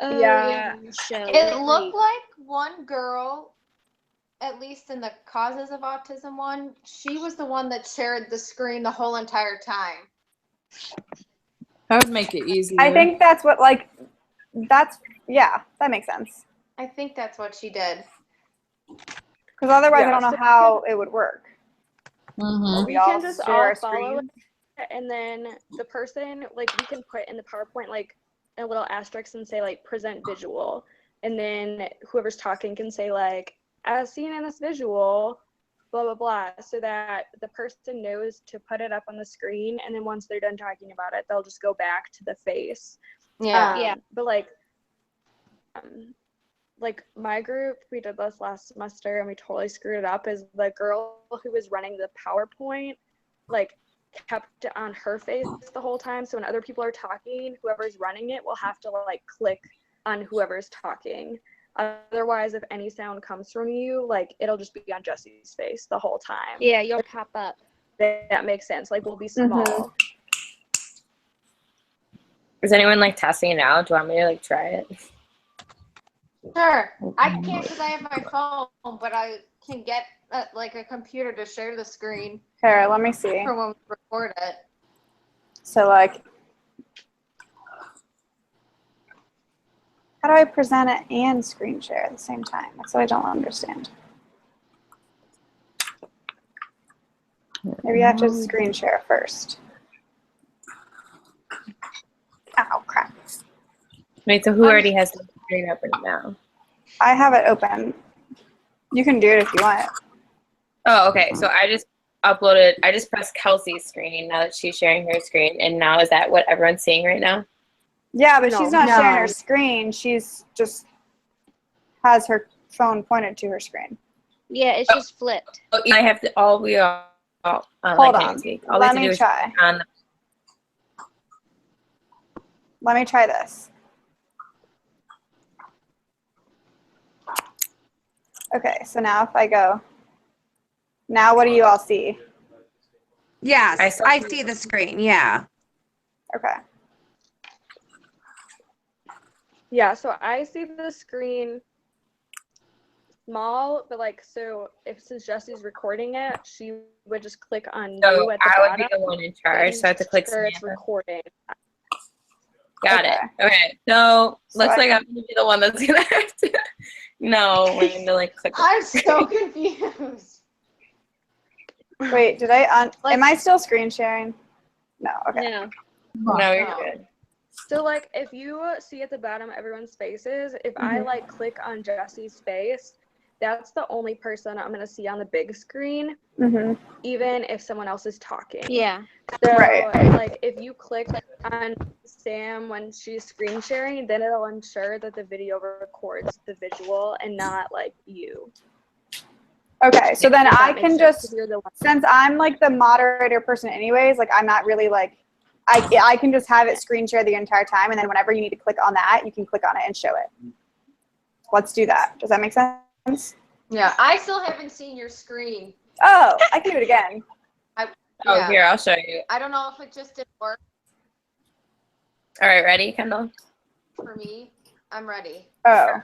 [SPEAKER 3] Oh,
[SPEAKER 7] Yeah.
[SPEAKER 2] It looked like one girl, at least in the causes of autism one, she was the one that shared the screen the whole entire time.
[SPEAKER 6] That would make it easier.
[SPEAKER 4] I think that's what like, yeah, that makes sense.
[SPEAKER 2] I think that's what she did.
[SPEAKER 4] Because otherwise I
[SPEAKER 7] Yeah,
[SPEAKER 4] don't know
[SPEAKER 7] so
[SPEAKER 4] how it would work.
[SPEAKER 6] Mhm.
[SPEAKER 7] We
[SPEAKER 4] We all
[SPEAKER 7] can just
[SPEAKER 4] share
[SPEAKER 7] all
[SPEAKER 4] our
[SPEAKER 7] follow
[SPEAKER 4] screen.
[SPEAKER 7] it, and then the person, like, we can put in the PowerPoint like a little asterisk and say like present visual, and then whoever's talking can say like as seen in this visual, blah blah blah, so that the person knows to put it up on the screen, and then once they're done talking about it, they'll just go back to the face.
[SPEAKER 2] Yeah.
[SPEAKER 7] But like my group, we did this last semester and we totally screwed it up, is the girl who was running the PowerPoint like kept it on her face the whole time, so when other people are talking, whoever's running it will have to like click on whoever's talking. Otherwise, if any sound comes from you, like it'll just be on Jesse's face the whole time.
[SPEAKER 3] Yeah, you'll pop up.
[SPEAKER 7] That makes sense. Like we'll be small.
[SPEAKER 1] Is anyone like testing it out? Do you want me to like try it?
[SPEAKER 2] Sure. I can't because I have my phone, but I can get like a computer to share the screen
[SPEAKER 4] Here, let me see.
[SPEAKER 2] for when we record it.
[SPEAKER 4] So like, how do I present it and screen share at the same time? That's what I don't understand. Maybe I have to screen share first. Oh, crap.
[SPEAKER 1] Wait, so who already has the screen open now?
[SPEAKER 4] I have it open. You can do it if you want.
[SPEAKER 1] Oh, okay. So I just pressed Kelsey's screen now that she's sharing her screen. And now is that what everyone's seeing right now?
[SPEAKER 4] Yeah, but she's not
[SPEAKER 8] No.
[SPEAKER 4] sharing her screen. She's just has her phone pointed to her screen.
[SPEAKER 3] Yeah, it's just flipped.
[SPEAKER 1] Oh, I have to,
[SPEAKER 4] Hold
[SPEAKER 1] we
[SPEAKER 4] on.
[SPEAKER 1] have to do
[SPEAKER 4] Me
[SPEAKER 1] is
[SPEAKER 4] try.
[SPEAKER 1] on the,
[SPEAKER 4] Let me try this. Okay, so now if I go, now what do you all see?
[SPEAKER 8] Yes, I see the screen. Yeah.
[SPEAKER 4] Okay.
[SPEAKER 7] Yeah, so I see the screen small, but like, so since Jesse's recording it, she would just click on
[SPEAKER 1] so
[SPEAKER 7] you at the
[SPEAKER 1] I would
[SPEAKER 7] bottom.
[SPEAKER 1] be the one in charge, so I have to click
[SPEAKER 7] sure it's
[SPEAKER 1] Samantha.
[SPEAKER 7] recording.
[SPEAKER 1] Got it. Okay. So looks like I'm gonna be the one that's gonna have to. No, we're gonna like click.
[SPEAKER 2] I'm so confused.
[SPEAKER 4] Wait, did I am I still screen sharing? No, okay.
[SPEAKER 3] No.
[SPEAKER 1] No, you're good.
[SPEAKER 7] So like, if you see at the bottom everyone's faces, if I like click on Jesse's face, that's the only person I'm going to see on the big screen, even if someone else is talking.
[SPEAKER 3] Yeah.
[SPEAKER 7] So,
[SPEAKER 4] Right.
[SPEAKER 7] like, if you click on Sam when she's screen sharing, then it'll ensure that the video records the visual and not, like, you.
[SPEAKER 4] Okay, so then
[SPEAKER 7] If that
[SPEAKER 4] I
[SPEAKER 7] makes
[SPEAKER 4] can
[SPEAKER 7] sense, 'cause
[SPEAKER 4] just,
[SPEAKER 7] you're the one.
[SPEAKER 4] since I'm like the moderator person anyways, like I'm not really like, I can just have it screen share the entire time, and then whenever you need to click on that, you can click on it and show it. Let's do that. Does that make sense?
[SPEAKER 2] Yeah, I still haven't seen your screen.
[SPEAKER 4] Oh, I can do it again.
[SPEAKER 1] Oh,
[SPEAKER 2] Yeah.
[SPEAKER 1] here, I'll show you.
[SPEAKER 2] I don't know if it just didn't work
[SPEAKER 1] All right, ready, Kendall?
[SPEAKER 2] for me. I'm ready.
[SPEAKER 4] Oh,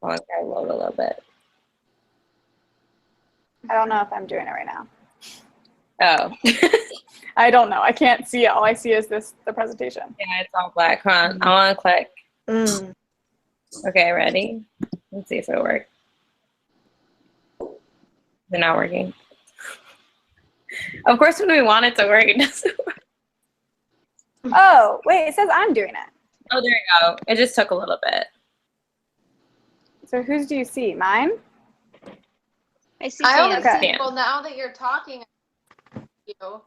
[SPEAKER 1] Oh, I gotta load a little bit.
[SPEAKER 4] I don't know if I'm doing it right now.
[SPEAKER 1] Oh.
[SPEAKER 4] I don't know. I can't see it. All I see is the presentation.
[SPEAKER 1] Yeah, it's all black. Hold on. I want to click.
[SPEAKER 8] Mm.
[SPEAKER 1] Okay, ready? Let's see if it works. They're not working. Of course, when we want it to work, it doesn't work.
[SPEAKER 4] Oh, wait, it says I'm doing it.
[SPEAKER 1] Oh, there you go. It just took a little bit.
[SPEAKER 4] So whose do you see? Mine?
[SPEAKER 3] I see
[SPEAKER 2] I only
[SPEAKER 3] Sam.
[SPEAKER 2] see,
[SPEAKER 1] Okay.
[SPEAKER 2] well, now that you're talking, you,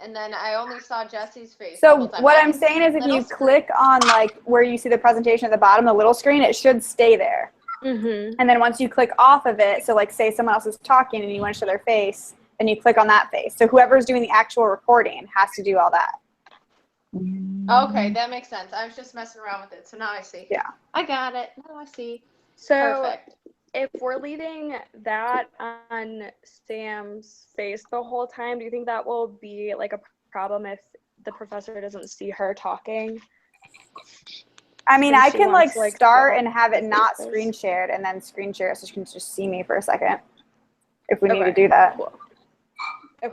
[SPEAKER 2] and then I only saw Jesse's face. the
[SPEAKER 4] So
[SPEAKER 2] whole time.
[SPEAKER 4] what
[SPEAKER 2] I
[SPEAKER 4] I'm
[SPEAKER 2] can
[SPEAKER 4] saying
[SPEAKER 2] see
[SPEAKER 4] is if
[SPEAKER 2] little
[SPEAKER 4] you
[SPEAKER 2] screen.
[SPEAKER 4] click on like where you see the presentation at the bottom, the little screen, it should stay there.
[SPEAKER 7] Mm-hmm.
[SPEAKER 4] And then once you click off of it, so like say someone else is talking and you want to show their face, then you click on that face. So whoever's doing the actual recording has to do all that.
[SPEAKER 2] Okay, that makes sense. I was just messing around with it, so now I see.
[SPEAKER 4] Yeah.
[SPEAKER 2] I got it. Now I see.
[SPEAKER 7] So,
[SPEAKER 2] Perfect.
[SPEAKER 7] if we're leaving that on Sam's face the whole time, do you think that will be like a problem if the professor doesn't see her talking?
[SPEAKER 4] I mean,
[SPEAKER 7] Since
[SPEAKER 4] I
[SPEAKER 7] she
[SPEAKER 4] can
[SPEAKER 7] wants,
[SPEAKER 4] like
[SPEAKER 7] the
[SPEAKER 4] start
[SPEAKER 7] whole
[SPEAKER 4] and have it not
[SPEAKER 7] faces.
[SPEAKER 4] screen shared and then screen share it so she can just see me for a second if we need to
[SPEAKER 7] Okay,
[SPEAKER 4] do that.
[SPEAKER 7] cool.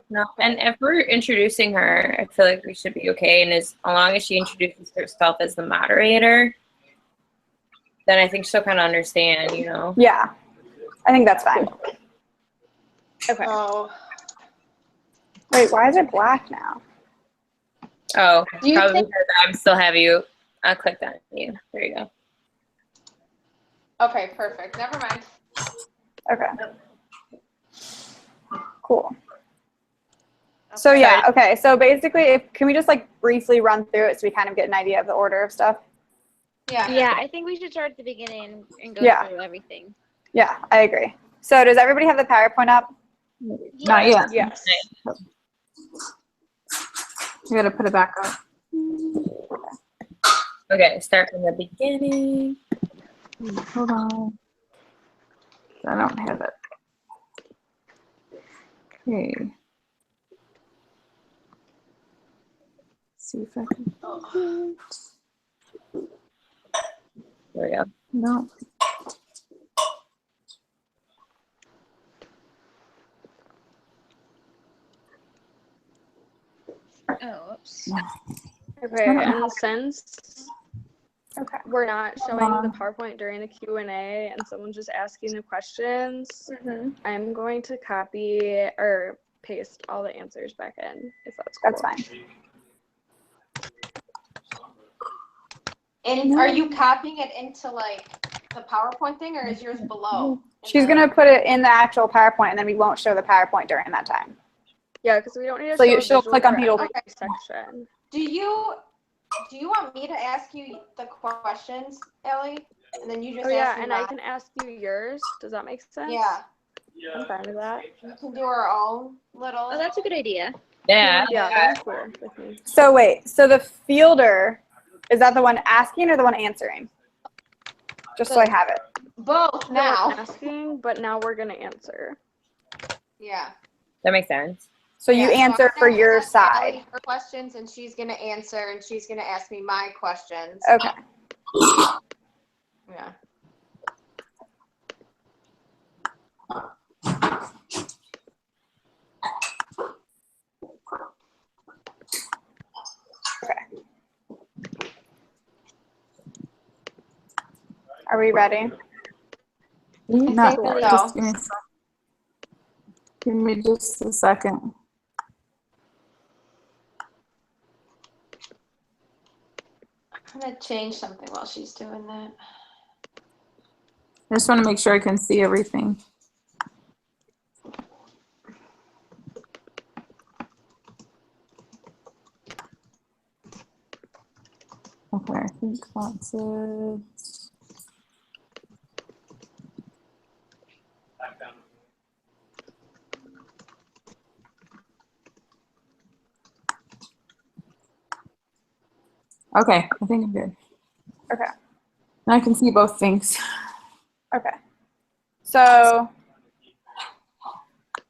[SPEAKER 1] No, and if we're introducing her, I feel like we should be okay. And as long as she introduces herself as the moderator, then I think she'll kind of understand, you know.
[SPEAKER 4] Yeah, I think that's fine.
[SPEAKER 7] Okay.
[SPEAKER 2] Oh.
[SPEAKER 4] Wait, why is it black now?
[SPEAKER 1] Oh,
[SPEAKER 2] Do you
[SPEAKER 1] probably
[SPEAKER 2] think-
[SPEAKER 1] because I'm still have you. I clicked on you. There you go.
[SPEAKER 2] Okay, perfect. Never mind.
[SPEAKER 4] Okay. Cool. So yeah, okay. So basically, can we just like briefly run through it so we kind of get an idea of the order of stuff?
[SPEAKER 2] Yeah.
[SPEAKER 3] Yeah, I think we should start at the beginning and go
[SPEAKER 4] Yeah.
[SPEAKER 3] through everything.
[SPEAKER 4] Yeah, I agree. So does everybody have the PowerPoint up?
[SPEAKER 6] Not yet.
[SPEAKER 7] Yes.
[SPEAKER 6] You gotta put it back up.
[SPEAKER 1] Okay, start from the beginning.
[SPEAKER 6] Hold on. I don't have it. Okay. See if I can find it.
[SPEAKER 1] There we go.
[SPEAKER 6] No.
[SPEAKER 3] Oh, oops.
[SPEAKER 7] Okay, and since
[SPEAKER 4] Okay.
[SPEAKER 7] we're not showing the PowerPoint during the Q&A and someone's just asking the questions, I'm going to copy or paste all the answers back in, if that's cool.
[SPEAKER 4] That's fine.
[SPEAKER 2] And are you copying it into like the PowerPoint thing, or is yours below?
[SPEAKER 4] She's gonna put it in the actual PowerPoint, and then we won't show the PowerPoint during that time.
[SPEAKER 7] Yeah, because we don't need to
[SPEAKER 4] So
[SPEAKER 7] show
[SPEAKER 4] she'll
[SPEAKER 7] visuals
[SPEAKER 4] click on
[SPEAKER 7] for
[SPEAKER 4] people.
[SPEAKER 7] every section.
[SPEAKER 2] Do you want me to ask you the questions, Ellie? And then you just
[SPEAKER 7] Oh yeah,
[SPEAKER 2] ask me
[SPEAKER 7] and I
[SPEAKER 2] mine?
[SPEAKER 7] can ask you yours. Does that make sense?
[SPEAKER 2] Yeah.
[SPEAKER 7] I'm fine with that.
[SPEAKER 2] We can do our own little.
[SPEAKER 3] Oh, that's a good idea.
[SPEAKER 1] Yeah.
[SPEAKER 7] Yeah, that's clear with me.
[SPEAKER 4] So wait, so the fielder, is that the one asking or the one answering? Just so I have it.
[SPEAKER 2] Both
[SPEAKER 7] We're
[SPEAKER 2] now.
[SPEAKER 7] asking, but now we're gonna answer.
[SPEAKER 2] Yeah.
[SPEAKER 1] That makes sense.
[SPEAKER 4] So you
[SPEAKER 2] Yeah, so
[SPEAKER 4] answer
[SPEAKER 2] I'm
[SPEAKER 4] for
[SPEAKER 2] gonna
[SPEAKER 4] your
[SPEAKER 2] ask
[SPEAKER 4] side.
[SPEAKER 2] Ellie her questions, and she's gonna answer, and she's gonna ask me my questions.
[SPEAKER 4] Okay.
[SPEAKER 2] Yeah.
[SPEAKER 4] Are we ready?
[SPEAKER 6] Not
[SPEAKER 2] think
[SPEAKER 6] yet.
[SPEAKER 2] so.
[SPEAKER 6] Just give me a second. Give me just a second.
[SPEAKER 2] I'm gonna change something while she's doing that.
[SPEAKER 6] I just want to make sure I can see everything. Okay, I think that's it. Okay, I think I'm good.
[SPEAKER 4] Okay.
[SPEAKER 6] And I can see both things.
[SPEAKER 4] Okay. So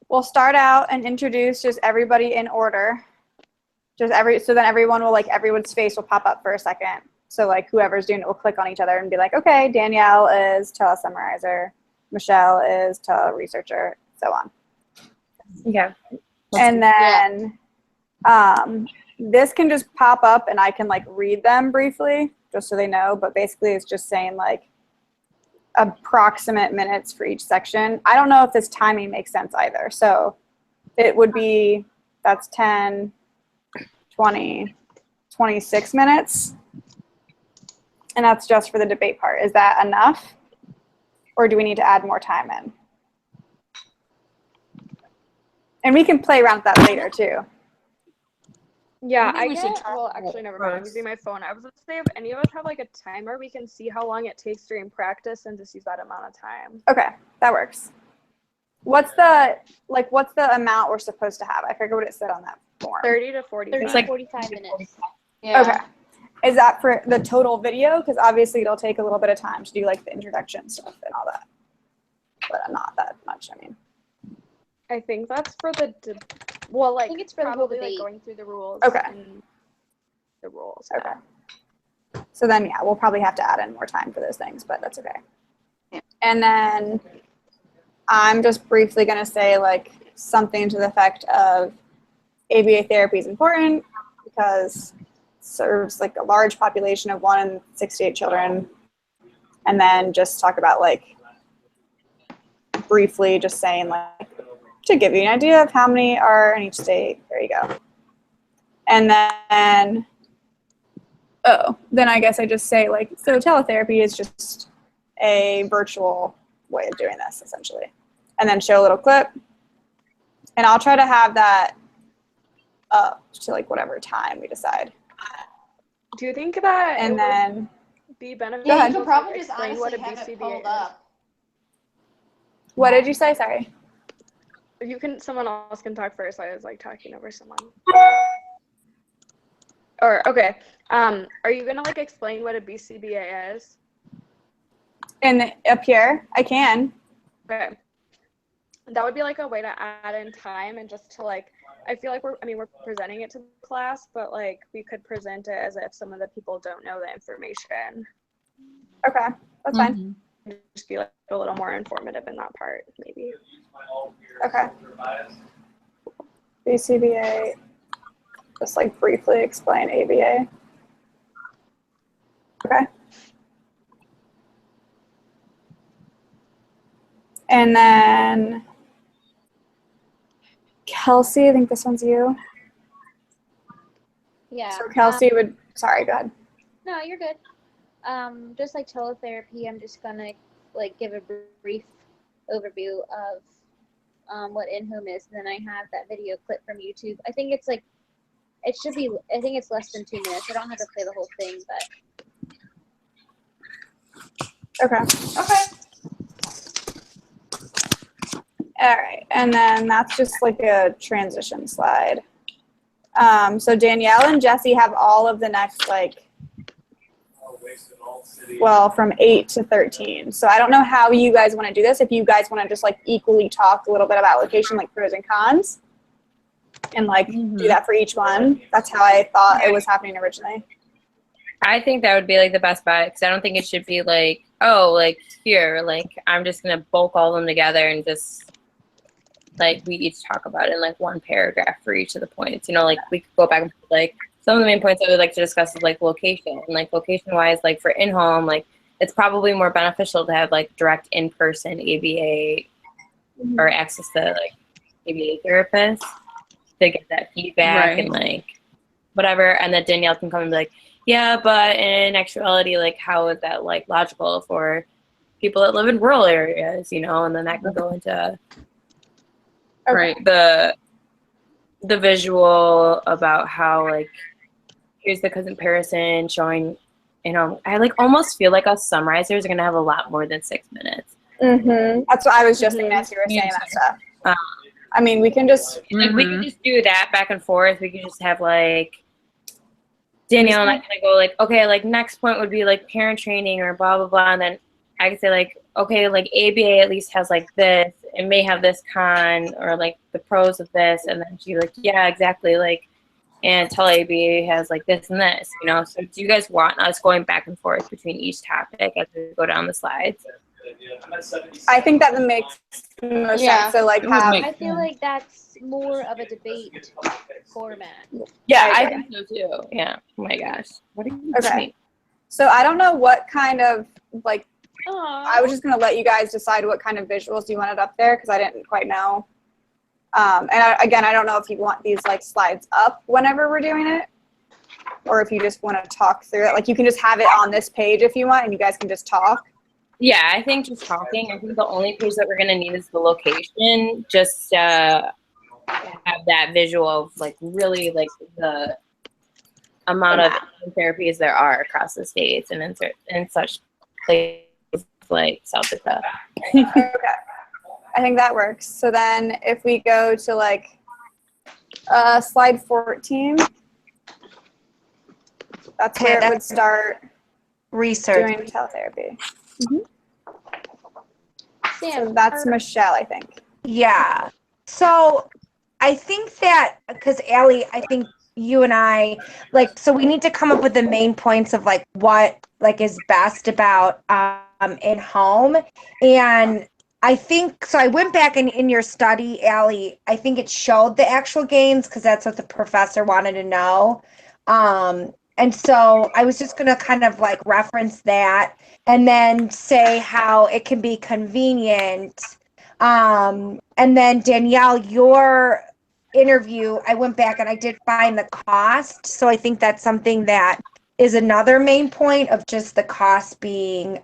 [SPEAKER 4] we'll start out and introduce just everybody in order. So then everyone will everyone's face will pop up for a second. So whoever's doing it will click on each other and be like, okay, Danielle is telesummarizer, Michelle is tele-researcher, so on.
[SPEAKER 1] Yeah.
[SPEAKER 4] And then this can just pop up and I can read them briefly just so they know, but basically it's just saying approximate minutes for each section. I don't know if this timing makes sense either. So it would be, that's 10, 20, 26 minutes. And that's just for the debate part. Is that enough? Or do we need to add more time in? And we can play around with that later too.
[SPEAKER 7] Yeah,
[SPEAKER 6] I think we should try
[SPEAKER 7] well,
[SPEAKER 6] it
[SPEAKER 7] actually, never mind. I'm
[SPEAKER 6] first.
[SPEAKER 7] using my phone. I was going to say, if any of us have a timer, we can see how long it takes during practice and just use that amount of time.
[SPEAKER 4] Okay, that works. What's the amount we're supposed to have? I forget what it said on that form.
[SPEAKER 7] 30 to 40.
[SPEAKER 3] 30
[SPEAKER 1] It's
[SPEAKER 3] to
[SPEAKER 1] like
[SPEAKER 3] 45 minutes.
[SPEAKER 2] Yeah.
[SPEAKER 4] Okay. Is that for the total video? Because obviously it'll take a little bit of time to do the introduction stuff and all that. But not that much, I mean.
[SPEAKER 7] I think that's for the, well,
[SPEAKER 3] I think it's for the whole
[SPEAKER 7] probably
[SPEAKER 3] debate.
[SPEAKER 7] going through the rules.
[SPEAKER 4] Okay.
[SPEAKER 7] And the rules.
[SPEAKER 4] Okay. So then, yeah, we'll probably have to add in more time for those things, but that's okay.
[SPEAKER 3] Yeah.
[SPEAKER 4] And then I'm just briefly going to say something to the effect of ABA therapy is important because it serves a large population of 1 in 68 children. And then just talk about briefly just saying to give you an idea of how many are in each state. There you go. And then, then I guess I just say so teletherapy is just a virtual way of doing this essentially. And then show a little clip. And I'll try to have that up to whatever time we decide.
[SPEAKER 7] Do you think that
[SPEAKER 4] And then
[SPEAKER 7] be beneficial?
[SPEAKER 2] Yeah,
[SPEAKER 4] ahead.
[SPEAKER 2] you could probably just
[SPEAKER 7] explain what
[SPEAKER 2] honestly
[SPEAKER 7] a
[SPEAKER 2] have it
[SPEAKER 7] BCBA
[SPEAKER 2] pulled
[SPEAKER 7] is?
[SPEAKER 2] up.
[SPEAKER 4] what did you say? Sorry.
[SPEAKER 7] Someone else can talk first. I was talking over someone. Or, okay. Are you gonna explain what a BCBA is?
[SPEAKER 4] And up here, I can.
[SPEAKER 7] Okay. That would be a way to add in time and just to I feel we're presenting it to the class, but we could present it as if some of the people don't know the information.
[SPEAKER 4] Okay, that's fine.
[SPEAKER 7] Just be a little more informative in that part, maybe.
[SPEAKER 4] Okay. BCBA, just briefly explain ABA. Okay. And then Kelsey, I think this one's you.
[SPEAKER 3] Yeah.
[SPEAKER 4] So Kelsey would, sorry, go ahead.
[SPEAKER 3] No, you're good. Just teletherapy, I'm just gonna give a brief overview of what in-home is, and then I have that video clip from YouTube. I think it's it should be, I think it's less than 2 minutes. I don't have to play the whole thing, but.
[SPEAKER 4] Okay.
[SPEAKER 2] Okay.
[SPEAKER 4] All right, and then that's just a transition slide. So Danielle and Jesse have all of the next from 8 to 13. So I don't know how you guys want to do this. If you guys want to just equally talk a little bit about location, pros and cons, and do that for each one. That's how I thought it was happening originally.
[SPEAKER 1] I think that would be the best bet because I don't think it should be here, I'm just gonna bulk all of them together and just we each talk about it in one paragraph for each of the points. We could go back and some of the main points I would like to discuss is location and location wise, for in-home, it's probably more beneficial to have direct in-person ABA or access to ABA therapists to get that feedback and whatever. And then Danielle can come and be Yeah, but in actuality, like, how is that like logical for people that live in rural areas, you know? And then that can go into right the visual about how like here's the comparison showing, you know, I like almost feel like us summarizers are gonna have a lot more than 6 minutes.
[SPEAKER 4] That's what I was just thinking as you were saying that stuff. I mean, we can just
[SPEAKER 1] like we could just do that back and forth. We could just have like Danielle and I kind of go like, okay, like next point would be like parent training or blah blah blah, and then I could say like, okay, like ABA at least has like this, it may have this con or like the pros of this, and then she's like, yeah, exactly, like, and Tele ABA has like this and this, you know. So do you guys want us going back and forth between each topic as we go down the slides?
[SPEAKER 4] I think that makes the most sense. So like have.
[SPEAKER 3] I feel like that's more of a debate format.
[SPEAKER 1] Yeah, I think so too. Yeah. Oh my gosh. What are you doing?
[SPEAKER 4] So I don't know what kind of like.
[SPEAKER 3] Aww.
[SPEAKER 4] I was just gonna let you guys decide what kind of visuals you wanted up there because I didn't quite know. And again, I don't know if you want these like slides up whenever we're doing it, or if you just want to talk through it. Like you can just have it on this page if you want, and you guys can just talk.
[SPEAKER 1] Yeah, I think just talking. I think the only page that we're gonna need is the location, just have that visual of like really like the amount of therapies there are across the states and in such places like South Dakota.
[SPEAKER 4] Okay, I think that works. So then if we go to like slide 14, that's where it would start
[SPEAKER 8] Research.
[SPEAKER 4] doing teletherapy.
[SPEAKER 3] Sam,
[SPEAKER 4] So that's Michelle, I think.
[SPEAKER 8] Yeah. So I think that because Allie, I think you and I like so we need to come up with the main points of like what like is best about in home. And I think so I went back in your study, Allie, I think it showed the actual gains because that's what the professor wanted to know. And so I was just gonna kind of like reference that and then say how it can be convenient. And then Danielle, your interview, I went back and I did find the cost. So I think that's something that is another main point of just the cost being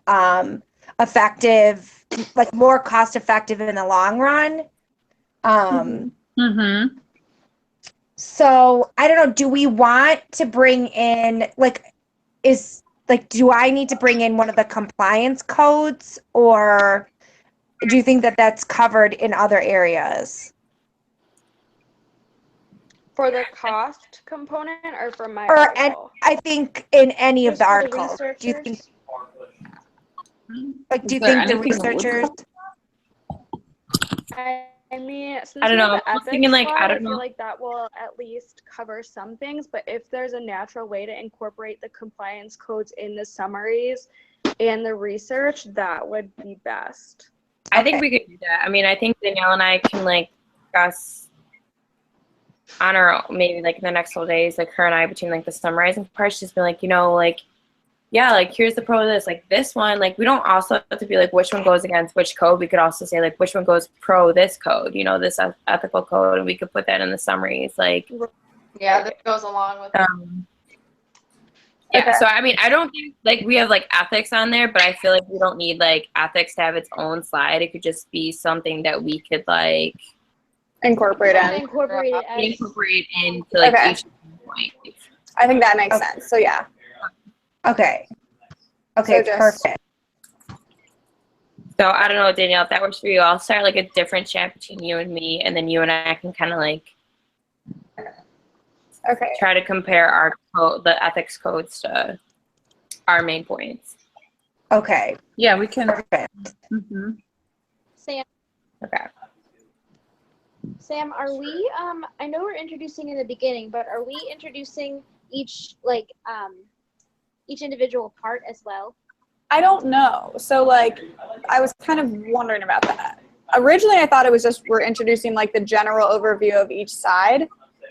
[SPEAKER 8] effective, like more cost effective in the long run. So I don't know, do we want to bring in do I need to bring in one of the compliance codes or do you think that that's covered in other areas?
[SPEAKER 7] For the cost component or for my
[SPEAKER 8] Or
[SPEAKER 7] article?
[SPEAKER 8] I think in any of
[SPEAKER 3] Just
[SPEAKER 8] the
[SPEAKER 3] for the
[SPEAKER 8] articles. Do you think
[SPEAKER 3] researchers?
[SPEAKER 8] do you think the researchers
[SPEAKER 7] I mean, since
[SPEAKER 1] I don't
[SPEAKER 7] we have
[SPEAKER 1] know.
[SPEAKER 7] the
[SPEAKER 1] I was
[SPEAKER 7] ethics
[SPEAKER 1] thinking, like,
[SPEAKER 7] slide,
[SPEAKER 1] I
[SPEAKER 7] I
[SPEAKER 1] don't
[SPEAKER 7] feel
[SPEAKER 1] know.
[SPEAKER 7] like that will at least cover some things. But if there's a natural way to incorporate the compliance codes in the summaries and the research, that would be best.
[SPEAKER 1] I think we could do that. I mean, I think Danielle and I can like discuss on our own, maybe like in the next couple days, like her and I between like the summarizing parts, just be like, you know, like, yeah, like here's the pro of this, like this one, like we don't also have to be like which one goes against which code. We could also say like which one goes pro this code, you know, this ethical code, and we could put that in the summaries, like.
[SPEAKER 2] Yeah, that goes along with
[SPEAKER 1] Yeah, so I mean, I don't think like we have like ethics on there, but I feel like we don't need like ethics to have its own slide. It could just be something that we could like
[SPEAKER 4] Incorporate in.
[SPEAKER 3] Incorporate it as
[SPEAKER 1] incorporate into like each point.
[SPEAKER 4] I think that makes sense. So yeah.
[SPEAKER 8] Okay,
[SPEAKER 4] So just-
[SPEAKER 8] perfect.
[SPEAKER 1] So I don't know, Danielle, if that works for you, I'll start like a different chat between you and me, and then you and I can kind of like try to compare our code, the ethics codes to our main points.
[SPEAKER 8] Okay.
[SPEAKER 6] Yeah, we can.
[SPEAKER 8] Perfect.
[SPEAKER 3] Sam.
[SPEAKER 1] Okay.
[SPEAKER 3] Sam, are we I know we're introducing in the beginning, but are we introducing each each individual part as well?
[SPEAKER 4] I don't know. So like I was kind of wondering about that. Originally I thought it was just we're introducing like the general overview of each side.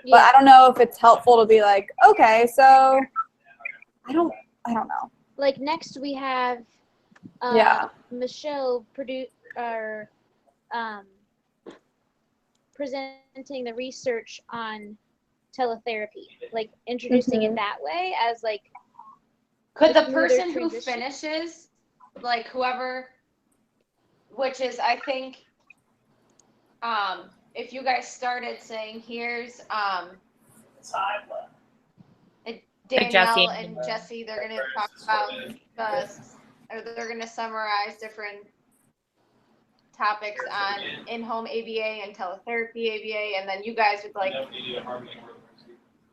[SPEAKER 3] Yeah.
[SPEAKER 4] But I don't know if it's helpful to be like, okay, so I don't know.
[SPEAKER 3] Like next we have Michelle presenting the research on teletherapy, like introducing it that way as like
[SPEAKER 2] Could the
[SPEAKER 3] smoother
[SPEAKER 2] person who
[SPEAKER 3] transition.
[SPEAKER 2] finishes, like whoever, which is I think, if you guys started saying here's Danielle and Jesse, they're gonna talk about or they're gonna summarize different topics on in-home ABA and teletherapy ABA, and then you guys would like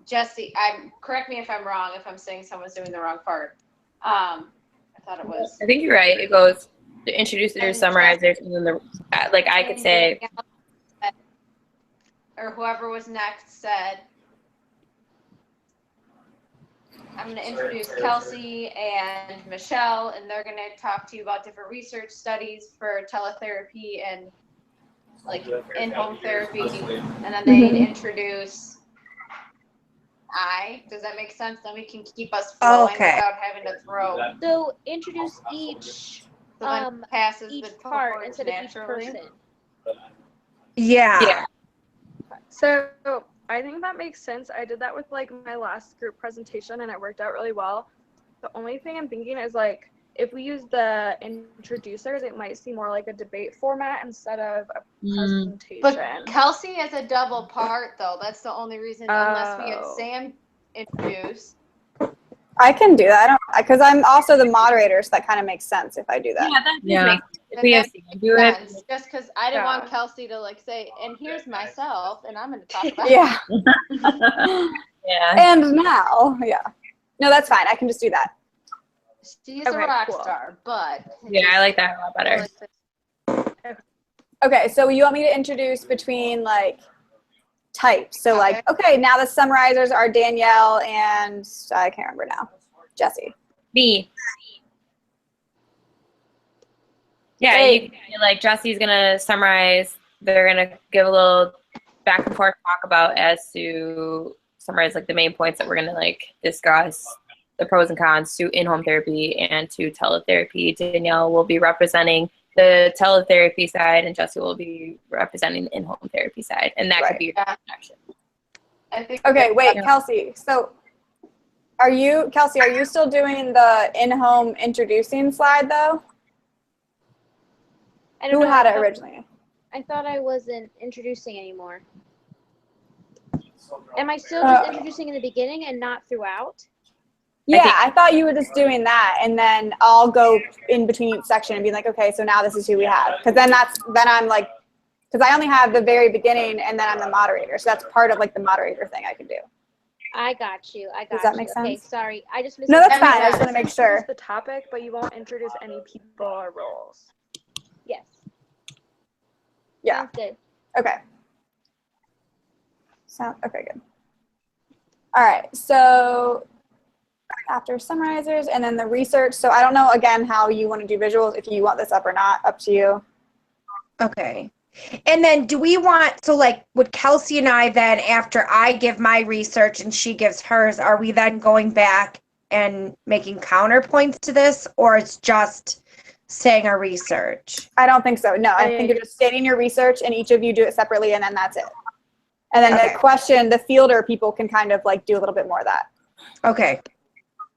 [SPEAKER 2] Jesse. Correct me if I'm wrong. If I'm saying someone's doing the wrong part. I thought it was.
[SPEAKER 1] I think you're right. It goes the introducers, summarizers, and then the like I could say,
[SPEAKER 2] or whoever was next said, I'm going to introduce Kelsey and Michelle, and they're going to talk to you about different research studies for teletherapy and like in-home therapy, and then they'd introduce Does that make sense? Then we can keep us flowing without having to throw.
[SPEAKER 3] So introduce each
[SPEAKER 2] passes
[SPEAKER 3] each
[SPEAKER 2] the
[SPEAKER 3] part instead of each
[SPEAKER 2] naturally.
[SPEAKER 3] person.
[SPEAKER 8] Yeah.
[SPEAKER 7] So I think that makes sense. I did that with like my last group presentation and it worked out really well. The only thing I'm thinking is like if we use the introducers, it might seem more like a debate format instead of a presentation.
[SPEAKER 2] But Kelsey is a double part though. That's the only reason, unless we had Sam introduce.
[SPEAKER 4] I can do that. I don't, because I'm also the moderator, so that kind of makes sense if I do that.
[SPEAKER 1] Yeah, that makes sense. If we have Sam do it.
[SPEAKER 2] Just because I didn't want Kelsey to like say, and here's myself, and I'm going to talk about
[SPEAKER 4] Yeah.
[SPEAKER 1] Yeah.
[SPEAKER 4] And now, yeah. No, that's fine. I can just do that.
[SPEAKER 2] She's a rock star, but
[SPEAKER 1] yeah, I like that a lot better.
[SPEAKER 4] Okay, so you want me to introduce between like types. So like, okay, now the summarizers are Danielle and I can't remember now. Jesse.
[SPEAKER 1] B. Yeah, you can, like Jesse's gonna summarize. They're gonna give a little back and forth talk about as to summarize like the main points that we're gonna like discuss, the pros and cons to in-home therapy and to teletherapy. Danielle will be representing the teletherapy side, and Jesse will be representing the in-home therapy side, and that could be your connection.
[SPEAKER 2] I think.
[SPEAKER 4] Okay, wait, Kelsey. So, are you still doing the in-home introducing slide though? Who had it originally?
[SPEAKER 3] I thought I wasn't introducing anymore. Am I still just introducing in the beginning and not throughout?
[SPEAKER 4] Yeah, I thought you were just doing that, and then I'll go in between each section and be like, okay, so now this is who we have. Because then I'm like, because I only have the very beginning, and then I'm the moderator. So that's part of like the moderator thing I can do.
[SPEAKER 3] I got you.
[SPEAKER 4] Does that make sense?
[SPEAKER 3] Okay, sorry. I just missed.
[SPEAKER 4] No, that's fine. I just want to make sure.
[SPEAKER 7] The topic, but you won't introduce any people or roles.
[SPEAKER 3] Yes.
[SPEAKER 4] Yeah.
[SPEAKER 3] Sounds good.
[SPEAKER 4] Okay. Okay, good. All right, so after summarizers and then the research. So I don't know, again, how you want to do visuals, if you want this up or not, up to you.
[SPEAKER 8] Okay. And then do we want, so like would Kelsey and I then, after I give my research and she gives hers, are we then going back and making counterpoints to this, or it's just saying our research?
[SPEAKER 4] I don't think so. No, I think you're just stating your research and each of you do it separately and then that's it. And then the question, the fielder people can kind of like do a little bit more of that.
[SPEAKER 8] Okay.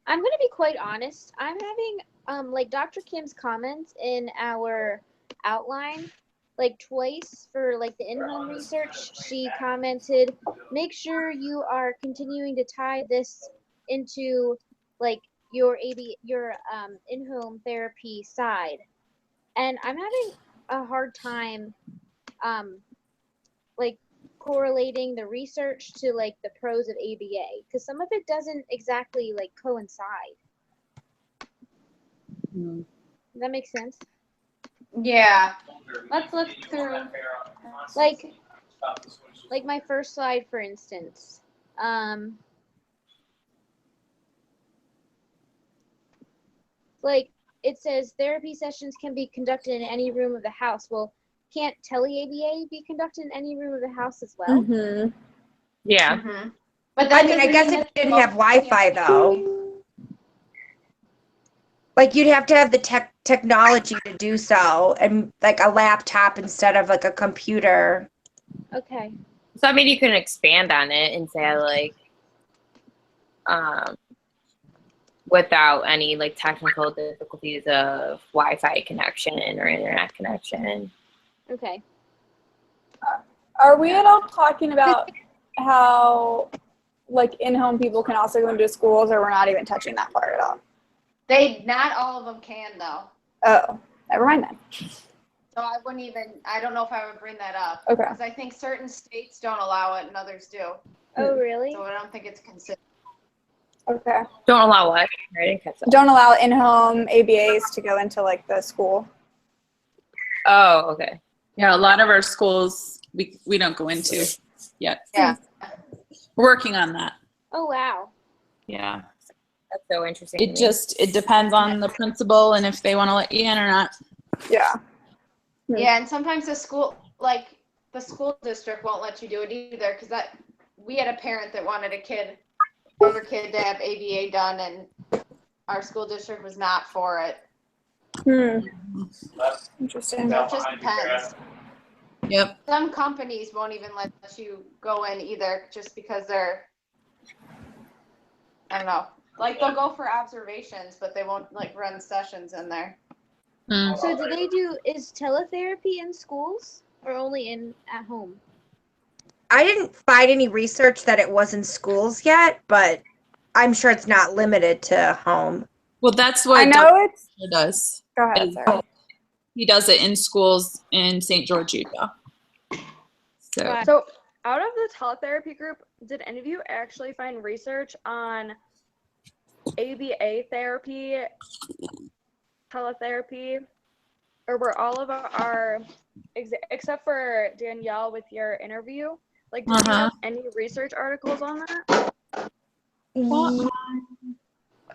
[SPEAKER 3] I'm going to be quite honest. I'm having like Dr. Kim's comments in our outline like twice for like the in-home research. She commented, make sure you are continuing to tie this into like your in-home therapy side. And I'm having a hard time like correlating the research to like the pros of ABA, because some of it doesn't exactly like coincide. Does that make sense?
[SPEAKER 2] Yeah. Let's look through.
[SPEAKER 3] Like my first slide, for instance. Like it says therapy sessions can be conducted in any room of the house. Well, can't tele-ABA be conducted in any room of the house as well?
[SPEAKER 4] Mm-hmm.
[SPEAKER 1] Yeah.
[SPEAKER 2] Mm-hmm. But
[SPEAKER 8] I mean, I guess it didn't have Wi-Fi though. Like you'd have to have the technology to do so, and like a laptop instead of like a computer.
[SPEAKER 3] Okay.
[SPEAKER 1] So I mean, you can expand on it and say like, without any like technical difficulties of Wi-Fi connection or internet connection.
[SPEAKER 3] Okay.
[SPEAKER 4] Are we at all talking about how like in-home people can also go into schools, or we're not even touching that part at all?
[SPEAKER 2] Not all of them can though.
[SPEAKER 4] Oh, never mind then.
[SPEAKER 2] So I don't know if I would bring that up.
[SPEAKER 4] Okay.
[SPEAKER 2] Because I think certain states don't allow it and others do.
[SPEAKER 3] Oh, really?
[SPEAKER 2] So I don't think it's considered.
[SPEAKER 4] Okay.
[SPEAKER 1] Don't allow what? I didn't catch that.
[SPEAKER 4] Don't allow in-home ABAs to go into like the school.
[SPEAKER 1] Oh, okay.
[SPEAKER 6] Yeah, a lot of our schools we don't go into yet.
[SPEAKER 2] Yeah.
[SPEAKER 6] We're working on that.
[SPEAKER 3] Oh, wow.
[SPEAKER 6] Yeah.
[SPEAKER 1] That's so interesting. to me.
[SPEAKER 6] It depends on the principal and if they want to let you in or not.
[SPEAKER 4] Yeah.
[SPEAKER 2] Yeah, and sometimes the school district won't let you do it either, because we had a parent that wanted her kid to have ABA done, and our school district was not for it.
[SPEAKER 4] Interesting.
[SPEAKER 2] So it just depends.
[SPEAKER 6] Yep.
[SPEAKER 2] Some companies won't even let you go in either, just because they're, I don't know, like they'll go for observations, but they won't like run sessions in there.
[SPEAKER 3] So is teletherapy in schools or only at home?
[SPEAKER 8] I didn't find any research that it was in schools yet, but I'm sure it's not limited to home.
[SPEAKER 6] Well, that's what
[SPEAKER 4] I know it's.
[SPEAKER 6] Dr. does.
[SPEAKER 4] Go ahead, Sarah.
[SPEAKER 6] He does it in schools in St. George, Utah. So
[SPEAKER 7] So out of the teletherapy group, did any of you actually find research on ABA therapy, teletherapy, or were all of our, except for Danielle with your interview, like did you have any research articles on that?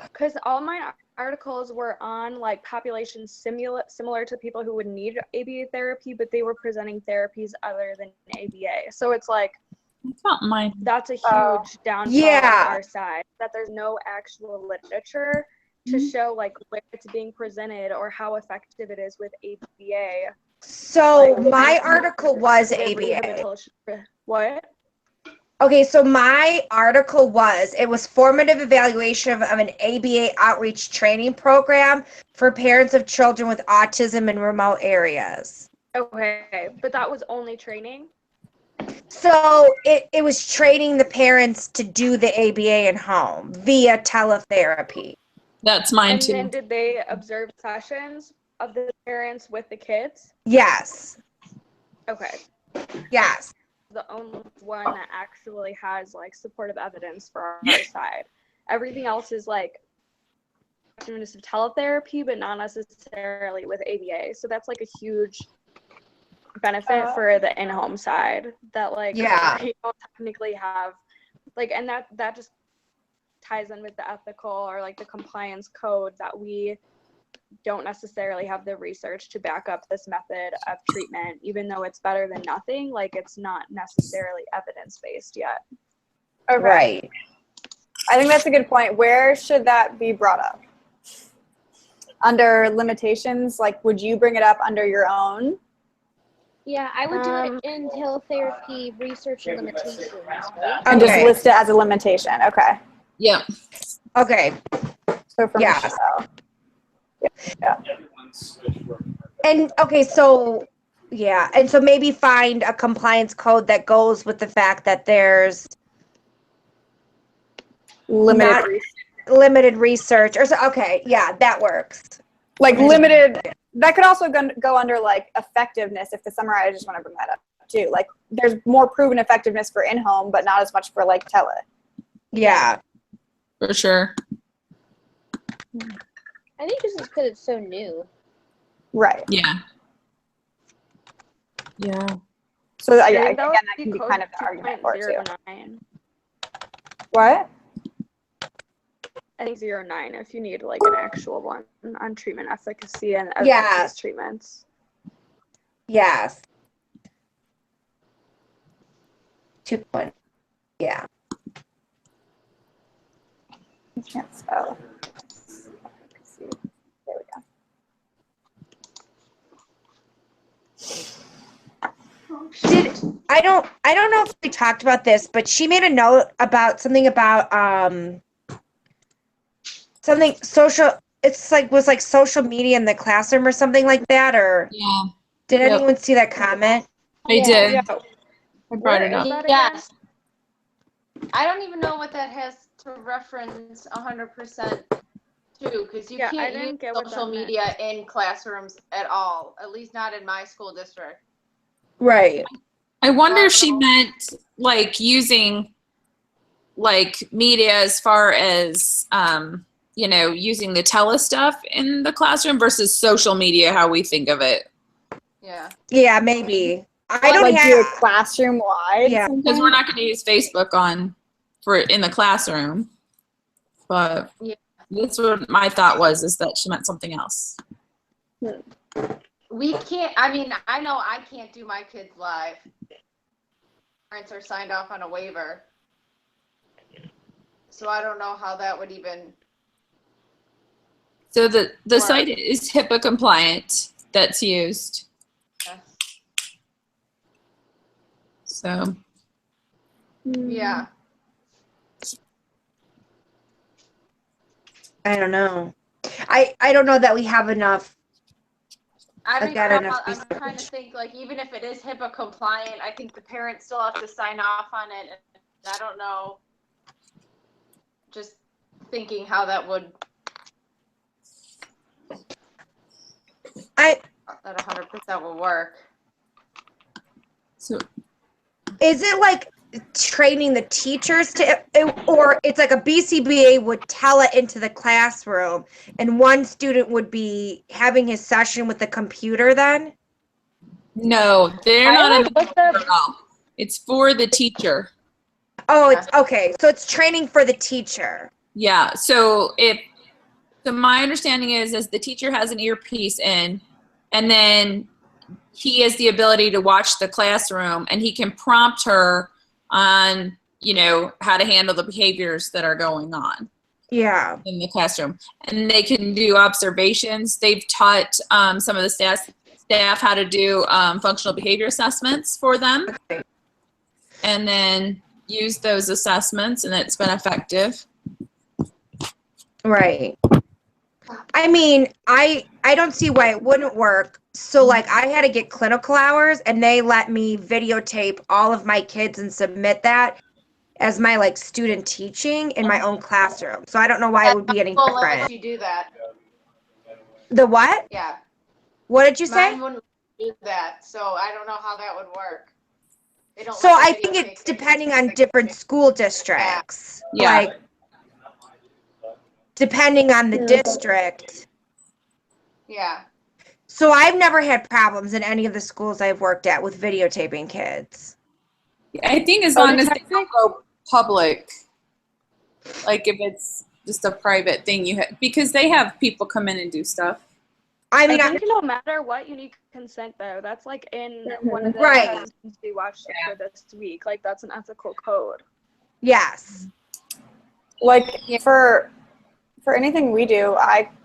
[SPEAKER 7] Because all my articles were on like populations similar to people who would need ABA therapy, but they were presenting therapies other than ABA. So it's like,
[SPEAKER 6] it's not mine.
[SPEAKER 7] that's a huge downfall
[SPEAKER 8] Yeah.
[SPEAKER 7] on our side, that there's no actual literature to show like where it's being presented or how effective it is with ABA.
[SPEAKER 8] So
[SPEAKER 7] Like,
[SPEAKER 8] my article was ABA.
[SPEAKER 7] Rehabilitation. What?
[SPEAKER 8] Okay, so my article was formative evaluation of an ABA outreach training program for parents of children with autism in remote areas.
[SPEAKER 7] Okay, but that was only training?
[SPEAKER 8] So it was training the parents to do the ABA at home via teletherapy.
[SPEAKER 6] That's mine
[SPEAKER 7] And
[SPEAKER 6] too.
[SPEAKER 7] then did they observe sessions of the parents with the kids?
[SPEAKER 8] Yes.
[SPEAKER 7] Okay.
[SPEAKER 8] Yes.
[SPEAKER 7] The only one that actually has like supportive evidence for our side. Everything else is like effectiveness of teletherapy, but not necessarily with ABA. So that's like a huge benefit for the in-home side, that like
[SPEAKER 8] Yeah.
[SPEAKER 7] we don't technically have like, and that just ties in with the ethical or like the compliance code, that we don't necessarily have the research to back up this method of treatment, even though it's better than nothing. Like, it's not necessarily evidence-based yet.
[SPEAKER 4] Okay.
[SPEAKER 8] Right.
[SPEAKER 4] I think that's a good point. Where should that be brought up? Under limitations, like would you bring it up under your own?
[SPEAKER 3] Yeah, I would do it in teletherapy research and limitations, right?
[SPEAKER 4] And just
[SPEAKER 8] Okay.
[SPEAKER 4] list it as a limitation. Okay.
[SPEAKER 6] Yep.
[SPEAKER 8] Okay.
[SPEAKER 4] So for
[SPEAKER 8] Yeah.
[SPEAKER 4] Michelle.
[SPEAKER 5] Everyone's switch working.
[SPEAKER 8] And okay, so yeah, and so maybe find a compliance code that goes with the fact that there's
[SPEAKER 4] Limited.
[SPEAKER 8] not limited research, or so. Okay, yeah, that works.
[SPEAKER 4] Like limited. That could also go under like effectiveness. If to summarize, I just want to bring that up too. Like there's more proven effectiveness for in-home, but not as much for like tele.
[SPEAKER 8] Yeah.
[SPEAKER 6] For sure.
[SPEAKER 3] I think this is because it's so new.
[SPEAKER 4] Right.
[SPEAKER 6] Yeah. Yeah.
[SPEAKER 4] So yeah,
[SPEAKER 7] I
[SPEAKER 4] again,
[SPEAKER 7] think
[SPEAKER 4] that
[SPEAKER 7] would
[SPEAKER 4] can be
[SPEAKER 7] code
[SPEAKER 4] kind of the argument for it too.
[SPEAKER 7] 2.09.
[SPEAKER 4] What?
[SPEAKER 7] I think 09 if you need like an actual one on treatment efficacy and
[SPEAKER 8] Yeah.
[SPEAKER 7] evidence treatments.
[SPEAKER 8] Yes. 2 point. Yeah.
[SPEAKER 4] I can't spell. Let's see. There we go.
[SPEAKER 8] I don't know if we talked about this, but she made a note about something about something social. It's like was like social media in the classroom or something like that. Or
[SPEAKER 6] Yeah,
[SPEAKER 8] did
[SPEAKER 6] Yep.
[SPEAKER 8] anyone see that comment?
[SPEAKER 6] I
[SPEAKER 3] Yeah.
[SPEAKER 6] did.
[SPEAKER 7] Yeah.
[SPEAKER 6] I brought it
[SPEAKER 7] Where is
[SPEAKER 6] up.
[SPEAKER 7] that again?
[SPEAKER 2] Yes. I don't even know what that has to reference 100% to, because you
[SPEAKER 7] Yeah, I
[SPEAKER 2] can't use
[SPEAKER 7] didn't get what
[SPEAKER 2] social
[SPEAKER 7] that meant.
[SPEAKER 2] media in classrooms at all, at least not in my school district.
[SPEAKER 8] Right.
[SPEAKER 6] I wonder if
[SPEAKER 2] So I
[SPEAKER 6] she
[SPEAKER 2] don't know.
[SPEAKER 6] meant like using like media as far as using the tele stuff in the classroom versus social media, how we think of it.
[SPEAKER 2] Yeah.
[SPEAKER 8] Yeah, maybe. I
[SPEAKER 2] Well,
[SPEAKER 8] don't
[SPEAKER 4] Like do it
[SPEAKER 8] have.
[SPEAKER 4] classroom wide
[SPEAKER 8] Yeah.
[SPEAKER 6] Because we're not going to use Facebook for in the classroom. But
[SPEAKER 2] Yeah.
[SPEAKER 6] that's what my thought was, is that she meant something else.
[SPEAKER 2] We can't, I mean, I know I can't do my kids live. Parents are signed off on a waiver. So I don't know how that would even.
[SPEAKER 6] So the
[SPEAKER 2] Right.
[SPEAKER 6] site is HIPAA compliant that's used. So
[SPEAKER 2] Yeah.
[SPEAKER 8] I don't know. I don't know that we have enough.
[SPEAKER 2] I don't
[SPEAKER 8] Again,
[SPEAKER 2] even know.
[SPEAKER 8] enough
[SPEAKER 2] I'm trying to think, like, even if it is HIPAA compliant, I think the parents still have to sign off on it. And I don't know. Just thinking how that would. That 100% will work.
[SPEAKER 6] so
[SPEAKER 8] Is it like training the teachers to, or it's like a BCBA would tell it into the classroom, and one student would be having his session with the computer then?
[SPEAKER 6] no, they're
[SPEAKER 3] I
[SPEAKER 6] not in
[SPEAKER 3] like
[SPEAKER 6] the
[SPEAKER 3] looked up.
[SPEAKER 6] no. It's for the teacher.
[SPEAKER 8] Oh, it's okay. So it's training for the teacher.
[SPEAKER 6] Yeah. So my understanding is the teacher has an earpiece in, and then he has the ability to watch the classroom, and he can prompt her on how to handle the behaviors that are going on
[SPEAKER 8] Yeah.
[SPEAKER 6] in the classroom, and they can do observations. They've taught some of the staff how to do functional behavior assessments for them,
[SPEAKER 8] Okay.
[SPEAKER 6] and then use those assessments, and it's been effective.
[SPEAKER 8] Right. I mean, I don't see why it wouldn't work. So like I had to get clinical hours and they let me videotape all of my kids and submit that as my like student teaching in my own classroom. So I don't know why it would be any
[SPEAKER 2] We'll let
[SPEAKER 8] different.
[SPEAKER 2] you do that.
[SPEAKER 8] The what?
[SPEAKER 2] Yeah.
[SPEAKER 8] What did you say?
[SPEAKER 2] Mine wouldn't do that, so I don't know how that would work. They don't
[SPEAKER 8] So
[SPEAKER 2] let
[SPEAKER 8] I
[SPEAKER 2] you
[SPEAKER 8] think
[SPEAKER 2] videotape
[SPEAKER 8] it's
[SPEAKER 2] their
[SPEAKER 8] depending
[SPEAKER 2] kids.
[SPEAKER 8] on different school districts.
[SPEAKER 6] Yeah.
[SPEAKER 8] Like depending on the district.
[SPEAKER 2] Yeah.
[SPEAKER 8] So I've never had problems in any of the schools I've worked at with videotaping kids.
[SPEAKER 6] I think as long as they don't go public, like if it's just a private thing, because they have people come in and do stuff.
[SPEAKER 8] I mean,
[SPEAKER 7] I think no matter what, you need consent though. That's like in one of the
[SPEAKER 8] Right.
[SPEAKER 7] assessments we watched for this week. Like that's an ethical code.
[SPEAKER 8] yes.
[SPEAKER 4] Like for anything we do,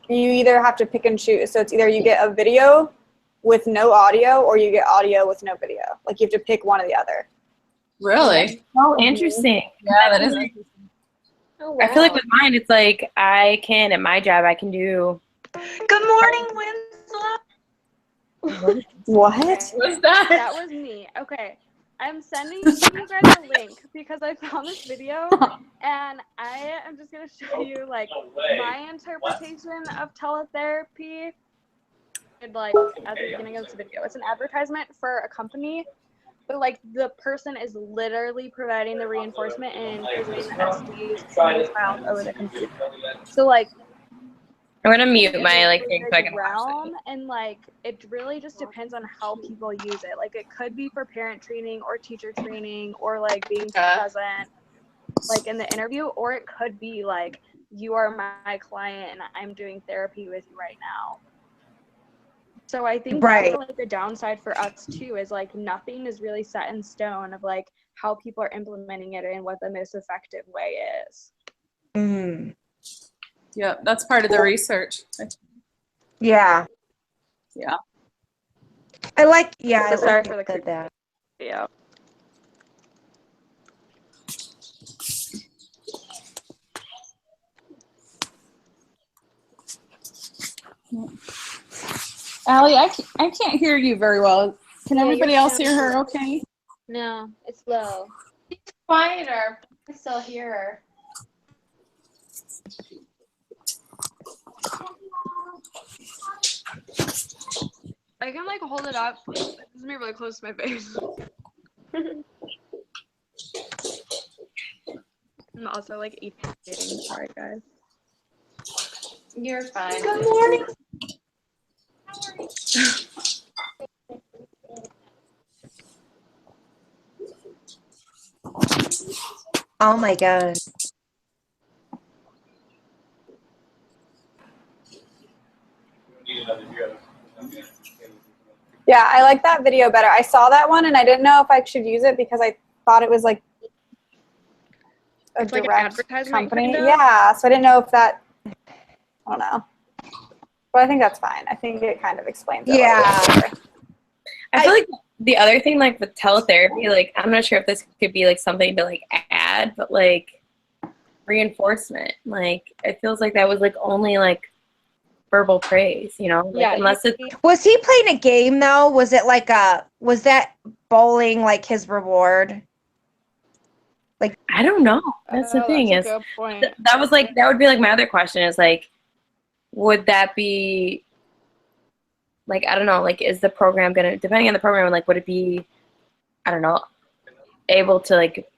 [SPEAKER 4] you either have to pick and choose. So it's either you get a video with no audio or you get audio with no video. Like you have to pick one or the other.
[SPEAKER 6] Really?
[SPEAKER 1] Oh, interesting.
[SPEAKER 6] Yeah, that is interesting.
[SPEAKER 3] Oh,
[SPEAKER 1] I feel like
[SPEAKER 3] wow.
[SPEAKER 1] with mine, it's like I can, at my job, I can do.
[SPEAKER 9] Good morning, Winslow.
[SPEAKER 4] What?
[SPEAKER 6] What's that?
[SPEAKER 7] That was me. Okay. I'm sending you guys a link because I found this video and I am just going to show you like my interpretation of teletherapy. Like at the beginning of this video, it's an advertisement for a company, but like the person is literally providing the reinforcement and presenting the SDs to the child over the computer. So like
[SPEAKER 1] I'm gonna mute my like thing so I
[SPEAKER 7] big
[SPEAKER 1] can watch
[SPEAKER 7] realm, and like it really just depends on how people use it. Like it could be for parent training or teacher training or like being present like in the interview, or it could be like you are my client and I'm doing therapy with you right now. So I think that's like the downside for us too, is like nothing is really set in stone of like how people are implementing it and what the most effective way is.
[SPEAKER 8] Mm.
[SPEAKER 6] Yeah, that's part of the research.
[SPEAKER 8] Yeah.
[SPEAKER 6] Yeah.
[SPEAKER 8] I like, yeah, I
[SPEAKER 7] Sorry
[SPEAKER 8] like
[SPEAKER 7] for the
[SPEAKER 8] that. that.
[SPEAKER 7] video.
[SPEAKER 6] Allie, I can't hear you very well. Can
[SPEAKER 3] Yeah,
[SPEAKER 6] everybody
[SPEAKER 3] your
[SPEAKER 6] else hear
[SPEAKER 3] sound
[SPEAKER 6] her
[SPEAKER 3] is-
[SPEAKER 6] okay?
[SPEAKER 3] No, it's low.
[SPEAKER 2] Quieter. I still hear her.
[SPEAKER 7] I can like hold it up. It's gonna be really close to my face. I'm also like eating. Sorry, guys.
[SPEAKER 2] You're fine.
[SPEAKER 8] Good morning. Oh my god.
[SPEAKER 4] Yeah, I like that video better. I saw that one and I didn't know if I should use it because I thought it was like a
[SPEAKER 7] It's like an
[SPEAKER 4] direct
[SPEAKER 7] advertisement
[SPEAKER 4] company.
[SPEAKER 7] kind of?
[SPEAKER 4] Yeah, so I didn't know if that, I don't know. But I think that's fine. I think it kind of explains it.
[SPEAKER 8] Yeah.
[SPEAKER 4] A little bit better.
[SPEAKER 1] I feel like the other thing, like with teletherapy, like I'm not sure if this could be like something to like add, but like reinforcement. Like it feels like that was like only like verbal praise, you know? Like
[SPEAKER 7] Yeah,
[SPEAKER 1] unless it's
[SPEAKER 8] Was he playing a game though? Was it like was that bowling like his reward?
[SPEAKER 1] I don't know. That's the thing
[SPEAKER 7] That's
[SPEAKER 1] is
[SPEAKER 7] a good point.
[SPEAKER 1] that was like that would be like my other question is like would that be like I don't know, like is the program gonna depending on the program, like would it be I don't know, able to like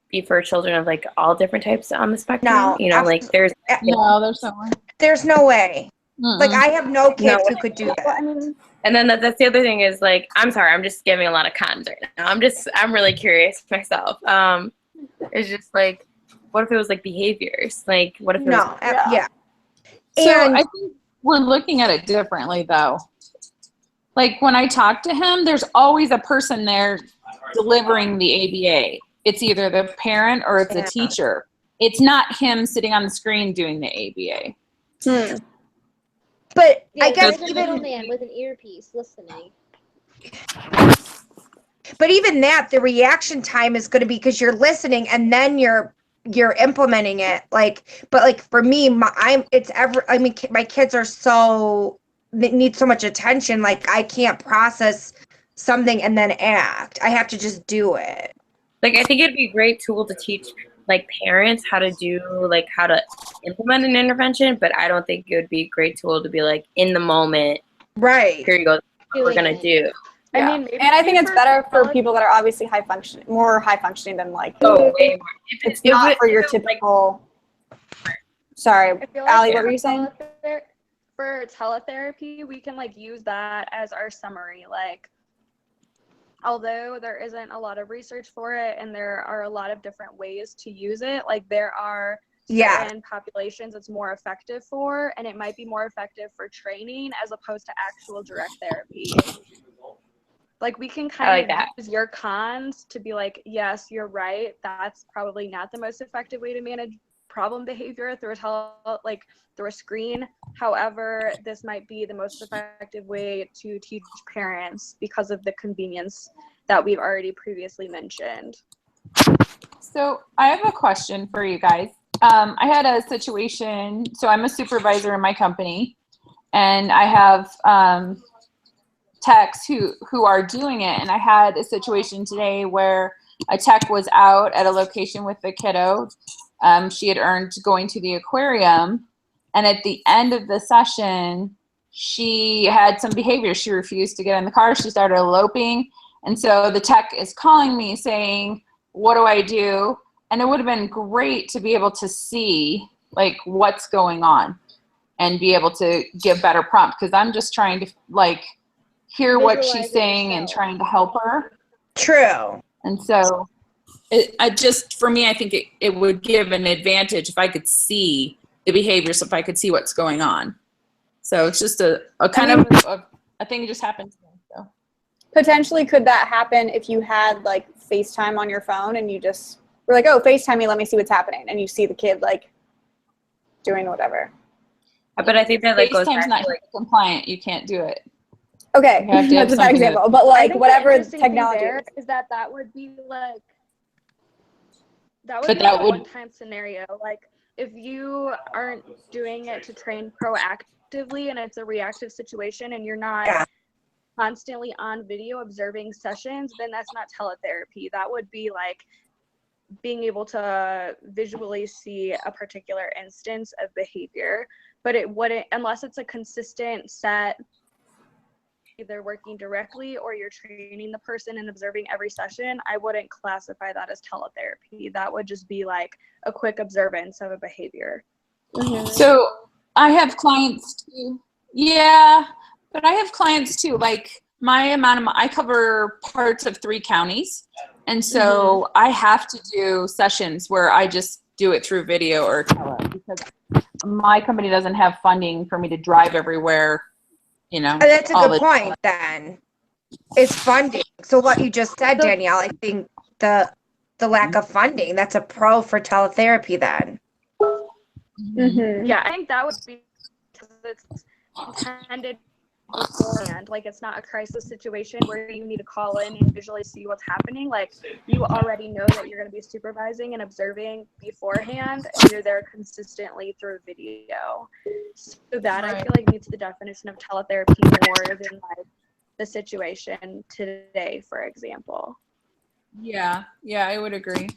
[SPEAKER 1] be for children of like all different types on the spectrum?
[SPEAKER 8] No,
[SPEAKER 1] You know, like there's
[SPEAKER 6] No, there's no one.
[SPEAKER 8] There's no way. Like
[SPEAKER 6] Mm-mm.
[SPEAKER 8] I have no kids
[SPEAKER 1] No
[SPEAKER 8] who could do
[SPEAKER 4] Well,
[SPEAKER 8] that.
[SPEAKER 4] I mean,
[SPEAKER 1] and then that's the other thing is like I'm sorry, I'm just giving a lot of cons right now. I'm really curious myself. It's just like what if it was like behaviors? Like what if it was
[SPEAKER 8] No, yeah.
[SPEAKER 6] So
[SPEAKER 8] And
[SPEAKER 6] I think we're looking at it differently though. Like when I talk to him, there's always a person there delivering the ABA. It's either the parent or it's a
[SPEAKER 8] Yeah.
[SPEAKER 6] teacher. It's not him sitting on the screen doing the ABA.
[SPEAKER 8] but
[SPEAKER 3] Yeah,
[SPEAKER 8] I guess
[SPEAKER 3] there's a
[SPEAKER 8] even
[SPEAKER 3] middleman with an earpiece listening.
[SPEAKER 8] but even that the reaction time is going to be because you're listening and then you're implementing it like but like for me my kids are so they need so much attention like I can't process something and then act. I have to just do it.
[SPEAKER 1] like I think it'd be a great tool to teach like parents how to do like how to implement an intervention, but I don't think it would be a great tool to be like in the moment,
[SPEAKER 8] Right.
[SPEAKER 1] here you go, what we're gonna do.
[SPEAKER 7] I
[SPEAKER 4] yeah.
[SPEAKER 7] mean, maybe
[SPEAKER 4] And I think it's better for
[SPEAKER 7] college-
[SPEAKER 4] people that are obviously more high functioning than like,
[SPEAKER 1] Oh, way more.
[SPEAKER 4] it's not for your
[SPEAKER 1] if it was, like,
[SPEAKER 4] typical, sorry,
[SPEAKER 7] I feel
[SPEAKER 4] Allie,
[SPEAKER 7] like
[SPEAKER 4] what were you saying?
[SPEAKER 7] for teletherapy, we can like use that as our summary. Like, although there isn't a lot of research for it and there are a lot of different ways to use it, like there are
[SPEAKER 8] Yeah.
[SPEAKER 7] certain populations it's more effective for, and it might be more effective for training as opposed to actual direct therapy. Like we can
[SPEAKER 1] I
[SPEAKER 7] kind
[SPEAKER 1] like
[SPEAKER 7] of
[SPEAKER 1] that.
[SPEAKER 7] use your cons to be like, yes, you're right. That's probably not the most effective way to manage problem behavior through through a screen. However, this might be the most effective way to teach parents because of the convenience that we've already previously mentioned.
[SPEAKER 6] So I have a question for you guys. I had a situation, so I'm a supervisor in my company, and I have techs who are doing it. And I had a situation today where a tech was out at a location with the kiddo. She had earned going to the aquarium, and at the end of the session, she had some behavior. She refused to get in the car. She started eloping. And so the tech is calling me saying, what do I do? And it would have been great to be able to see like what's going on and be able to give better prompt, because I'm just trying to like hear what
[SPEAKER 3] Visualize
[SPEAKER 6] she's
[SPEAKER 3] it
[SPEAKER 6] saying and
[SPEAKER 3] yourself.
[SPEAKER 6] trying to help her.
[SPEAKER 8] True.
[SPEAKER 6] And so for me, I think it would give an advantage if I could see the behaviors, if I could see what's going on. So it's just a kind of a thing that just happened to me. So.
[SPEAKER 4] Potentially, could that happen if you had like FaceTime on your phone and you just were like, oh, FaceTime me, let me see what's happening, and you see the kid like doing whatever.
[SPEAKER 1] But I think that like goes
[SPEAKER 6] FaceTime's
[SPEAKER 1] back
[SPEAKER 6] not
[SPEAKER 1] to like
[SPEAKER 6] compliant. You can't do it.
[SPEAKER 4] Okay,
[SPEAKER 6] You have to have
[SPEAKER 4] that's a bad
[SPEAKER 6] something
[SPEAKER 4] example,
[SPEAKER 6] that-
[SPEAKER 4] but
[SPEAKER 7] I
[SPEAKER 4] like
[SPEAKER 7] think
[SPEAKER 4] whatever
[SPEAKER 7] the interesting thing
[SPEAKER 4] technology.
[SPEAKER 7] there is that would be like
[SPEAKER 6] But that
[SPEAKER 7] a
[SPEAKER 6] would-
[SPEAKER 7] one-time scenario. Like if you aren't doing it to train proactively, proactively and it's a reactive situation and you're not constantly on video observing sessions, then that's not teletherapy. That would be like being able to visually see a particular instance of behavior, but it wouldn't, unless it's a consistent set, either working directly or you're training the person and observing every session, I wouldn't classify that as teletherapy. That would just be like a quick observance of a behavior.
[SPEAKER 6] So I have clients too. Yeah, but I have clients too. Like I cover parts of 3 counties. And so I have to do sessions where I just do it through video or tele because my company doesn't have funding for me to drive everywhere, you know.
[SPEAKER 8] And that's a good point then. It's funding. So what you just said, Danielle, I think the lack of funding, that's a pro for teletherapy then.
[SPEAKER 7] Yeah, I think that would be because it's intended beforehand. Like it's not a crisis situation where you need to call in and visually see what's happening. Like you already know that you're going to be supervising and observing beforehand, and you're there consistently through video. So that I feel like meets the definition of teletherapy more than like the situation today, for example.
[SPEAKER 6] Yeah, I would agree.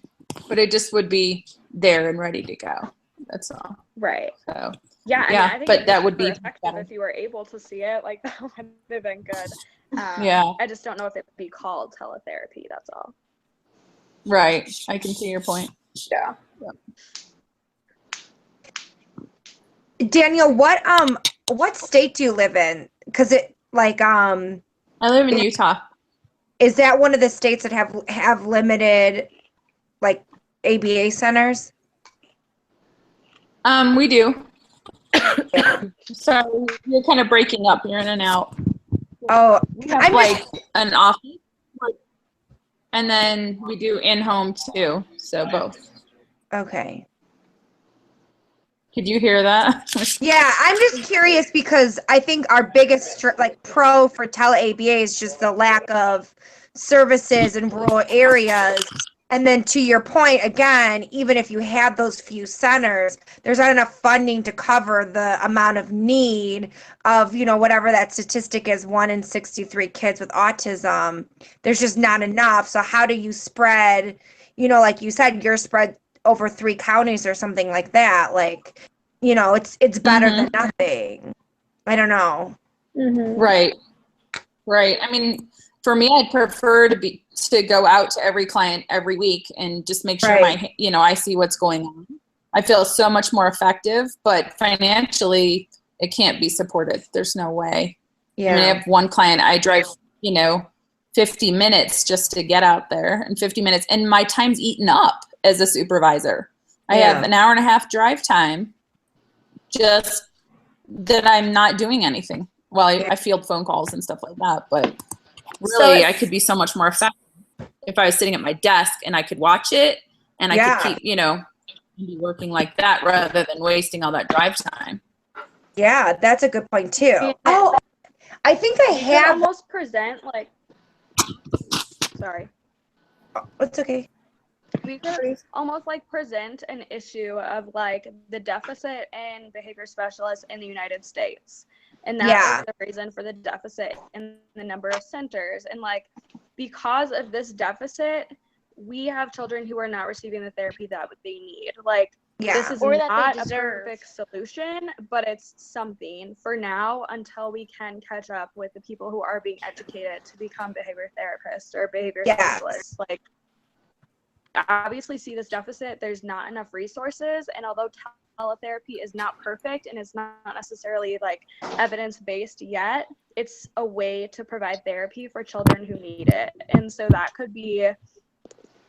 [SPEAKER 6] But it just would be there and ready to go. That's all.
[SPEAKER 7] Right.
[SPEAKER 6] So
[SPEAKER 7] yeah, I think
[SPEAKER 6] but that would be
[SPEAKER 7] effective if you were able to see it. Like that would have been good. I just don't know if it would be called teletherapy. That's all.
[SPEAKER 6] Right. I can see your point.
[SPEAKER 4] Yeah.
[SPEAKER 8] Daniel, what state do you live in? Because it like
[SPEAKER 6] I live in Utah.
[SPEAKER 8] Is that one of the states that have limited like ABA centers?
[SPEAKER 6] We do. So you're kind of breaking up. You're in and out.
[SPEAKER 8] Oh,
[SPEAKER 6] We have like an office, and then we do in-home too. So both.
[SPEAKER 8] Okay.
[SPEAKER 6] Could you hear that?
[SPEAKER 8] Yeah, I'm just curious because I think our biggest pro for tele ABA is just the lack of services in rural areas. And then to your point, again, even if you have those few centers, there's not enough funding to cover the amount of need of, whatever that statistic is, 1 in 63 kids with autism. There's just not enough. So how do you spread, like you said, you're spread over 3 counties or something like that. Like, it's better than nothing. I don't know.
[SPEAKER 6] Right. I mean, for me, I'd prefer to go out to every client every week and just make sure I see what's going on. I feel so much more effective, but financially it can't be supported. There's no way.
[SPEAKER 8] Yeah.
[SPEAKER 6] I mean, I have one client, I drive, 50 minutes just to get out there, and 50 minutes, and my time's eaten up as a supervisor. I have an hour and a half drive time just that I'm not doing anything. Well, I field phone calls and stuff like that, but really, I could be so much more effective if I was sitting at my desk and I could watch it and I could keep, be working like that rather than wasting all that drive time.
[SPEAKER 8] Yeah, that's a good point too.
[SPEAKER 7] Yeah.
[SPEAKER 8] Oh, I think I have
[SPEAKER 7] almost present like. Sorry.
[SPEAKER 8] It's okay.
[SPEAKER 7] We could almost like present an issue of like the deficit in behavior specialists in the United States. And that was the reason for the deficit in the number of centers. And like, because of this deficit, we have children who are not receiving the therapy that they need. Like, this is not a perfect solution, but it's something for now until we can catch up with the people who are being educated to become behavior therapists or behavior specialists. Like, obviously see this deficit. There's not enough resources. And although teletherapy is not perfect and it's not necessarily like evidence-based yet, it's a way to provide therapy for children who need it. And so that could be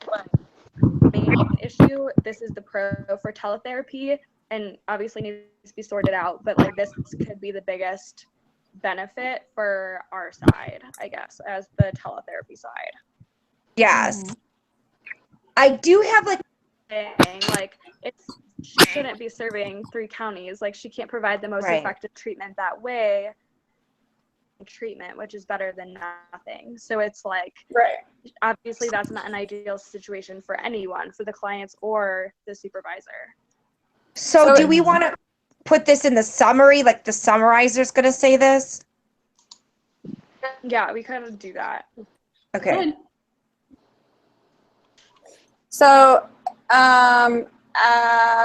[SPEAKER 7] the main issue. This is the pro for teletherapy, and obviously needs to be sorted out, but like this could be the biggest benefit for our side, I guess, as the teletherapy side.
[SPEAKER 8] Yes. I do have like
[SPEAKER 7] she shouldn't be serving 3 counties. Like, she can't provide the most effective treatment that way. Treatment, which is better than nothing. So it's like, obviously that's not an ideal situation for anyone, for the clients or the supervisor.
[SPEAKER 8] So do we want to put this in the summary? Like the summarizer's going to say this?
[SPEAKER 7] Yeah, we kind of do that.
[SPEAKER 8] Okay.
[SPEAKER 6] Good.
[SPEAKER 4] So,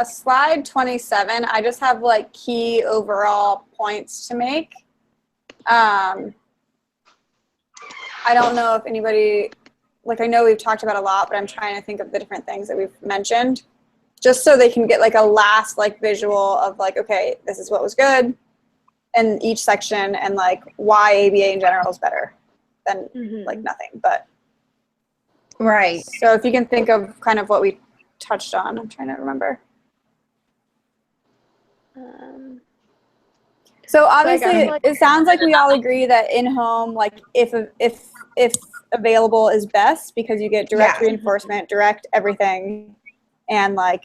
[SPEAKER 4] slide 27, I just have like key overall points to make. I don't know if anybody, like I know we've talked about a lot, but I'm trying to think of the different things that we've mentioned, just so they can get like a last like visual of like, okay, this is what was good in each section and like why ABA in general is better than like nothing. But
[SPEAKER 8] Right.
[SPEAKER 4] so if you can think of kind of what we touched on, I'm trying to remember. So obviously,
[SPEAKER 7] like-
[SPEAKER 4] it sounds like we all agree that in-home, like if available, is best because you get direct
[SPEAKER 8] Yeah.
[SPEAKER 4] reinforcement, direct everything, and like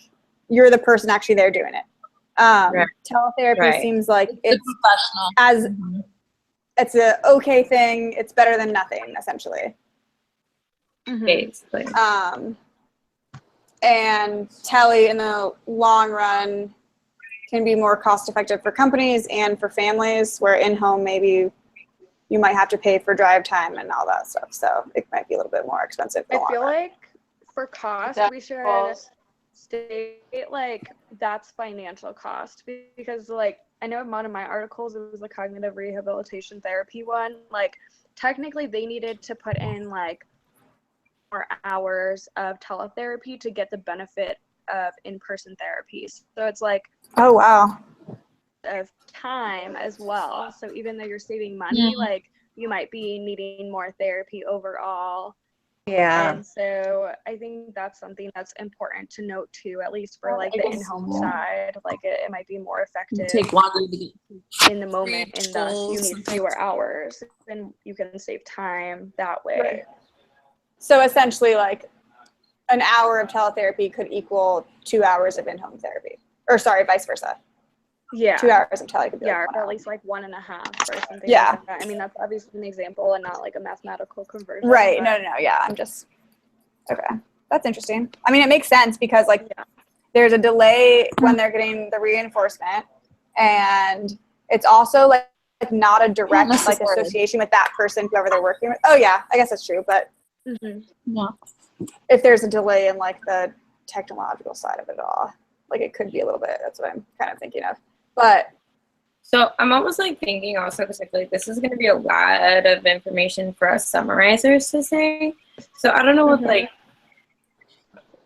[SPEAKER 4] you're the person actually there doing it.
[SPEAKER 1] Right.
[SPEAKER 4] Teletherapy
[SPEAKER 1] Right.
[SPEAKER 4] seems like
[SPEAKER 6] It's
[SPEAKER 4] it's
[SPEAKER 6] professional.
[SPEAKER 4] as it's a okay thing. It's better than nothing, essentially.
[SPEAKER 1] Basically.
[SPEAKER 4] And tele in the long run can be more cost effective for companies and for families, where in-home maybe you might have to pay for drive time and all that stuff. So it might be a little bit more expensive.
[SPEAKER 7] I feel like for cost, we should state like that's financial cost, because like I know in one of my articles, it was the cognitive rehabilitation therapy one. Like technically they needed to put in like more hours of teletherapy to get the benefit of in-person therapy. So it's like,
[SPEAKER 4] oh wow,
[SPEAKER 7] of time as well. So even though you're saving money, like you might be needing more therapy overall.
[SPEAKER 8] Yeah.
[SPEAKER 7] And so I think that's something that's important to note too, at least for like the in-home side. Like it might be more effective
[SPEAKER 6] Take longer to get
[SPEAKER 7] in the moment, and thus you need fewer hours, and you can save time that way.
[SPEAKER 4] Right. So essentially, like an hour of teletherapy could equal 2 hours of in-home therapy, or sorry, vice versa.
[SPEAKER 7] Yeah.
[SPEAKER 4] 2 hours of tele could be
[SPEAKER 7] Yeah,
[SPEAKER 4] like 1
[SPEAKER 7] or at
[SPEAKER 4] hour.
[SPEAKER 7] least like 1.5 or something.
[SPEAKER 4] Yeah.
[SPEAKER 7] Like that. I mean, that's obviously an example and not like a mathematical conversion.
[SPEAKER 4] Right.
[SPEAKER 7] but-
[SPEAKER 4] No. Yeah. I'm just okay. That's interesting. I mean, it makes sense because like there's a delay when they're getting the reinforcement, and it's also like not a direct like association with that person, whoever they're working with. Oh yeah, I guess that's true. But
[SPEAKER 6] Yeah.
[SPEAKER 4] if there's a delay in like the technological side of it all, like it could be a little bit. That's what I'm kind of thinking of. But
[SPEAKER 1] So I'm almost like thinking also, because I feel like this is going to be a lot of information for us summarizers to say. So I don't know what like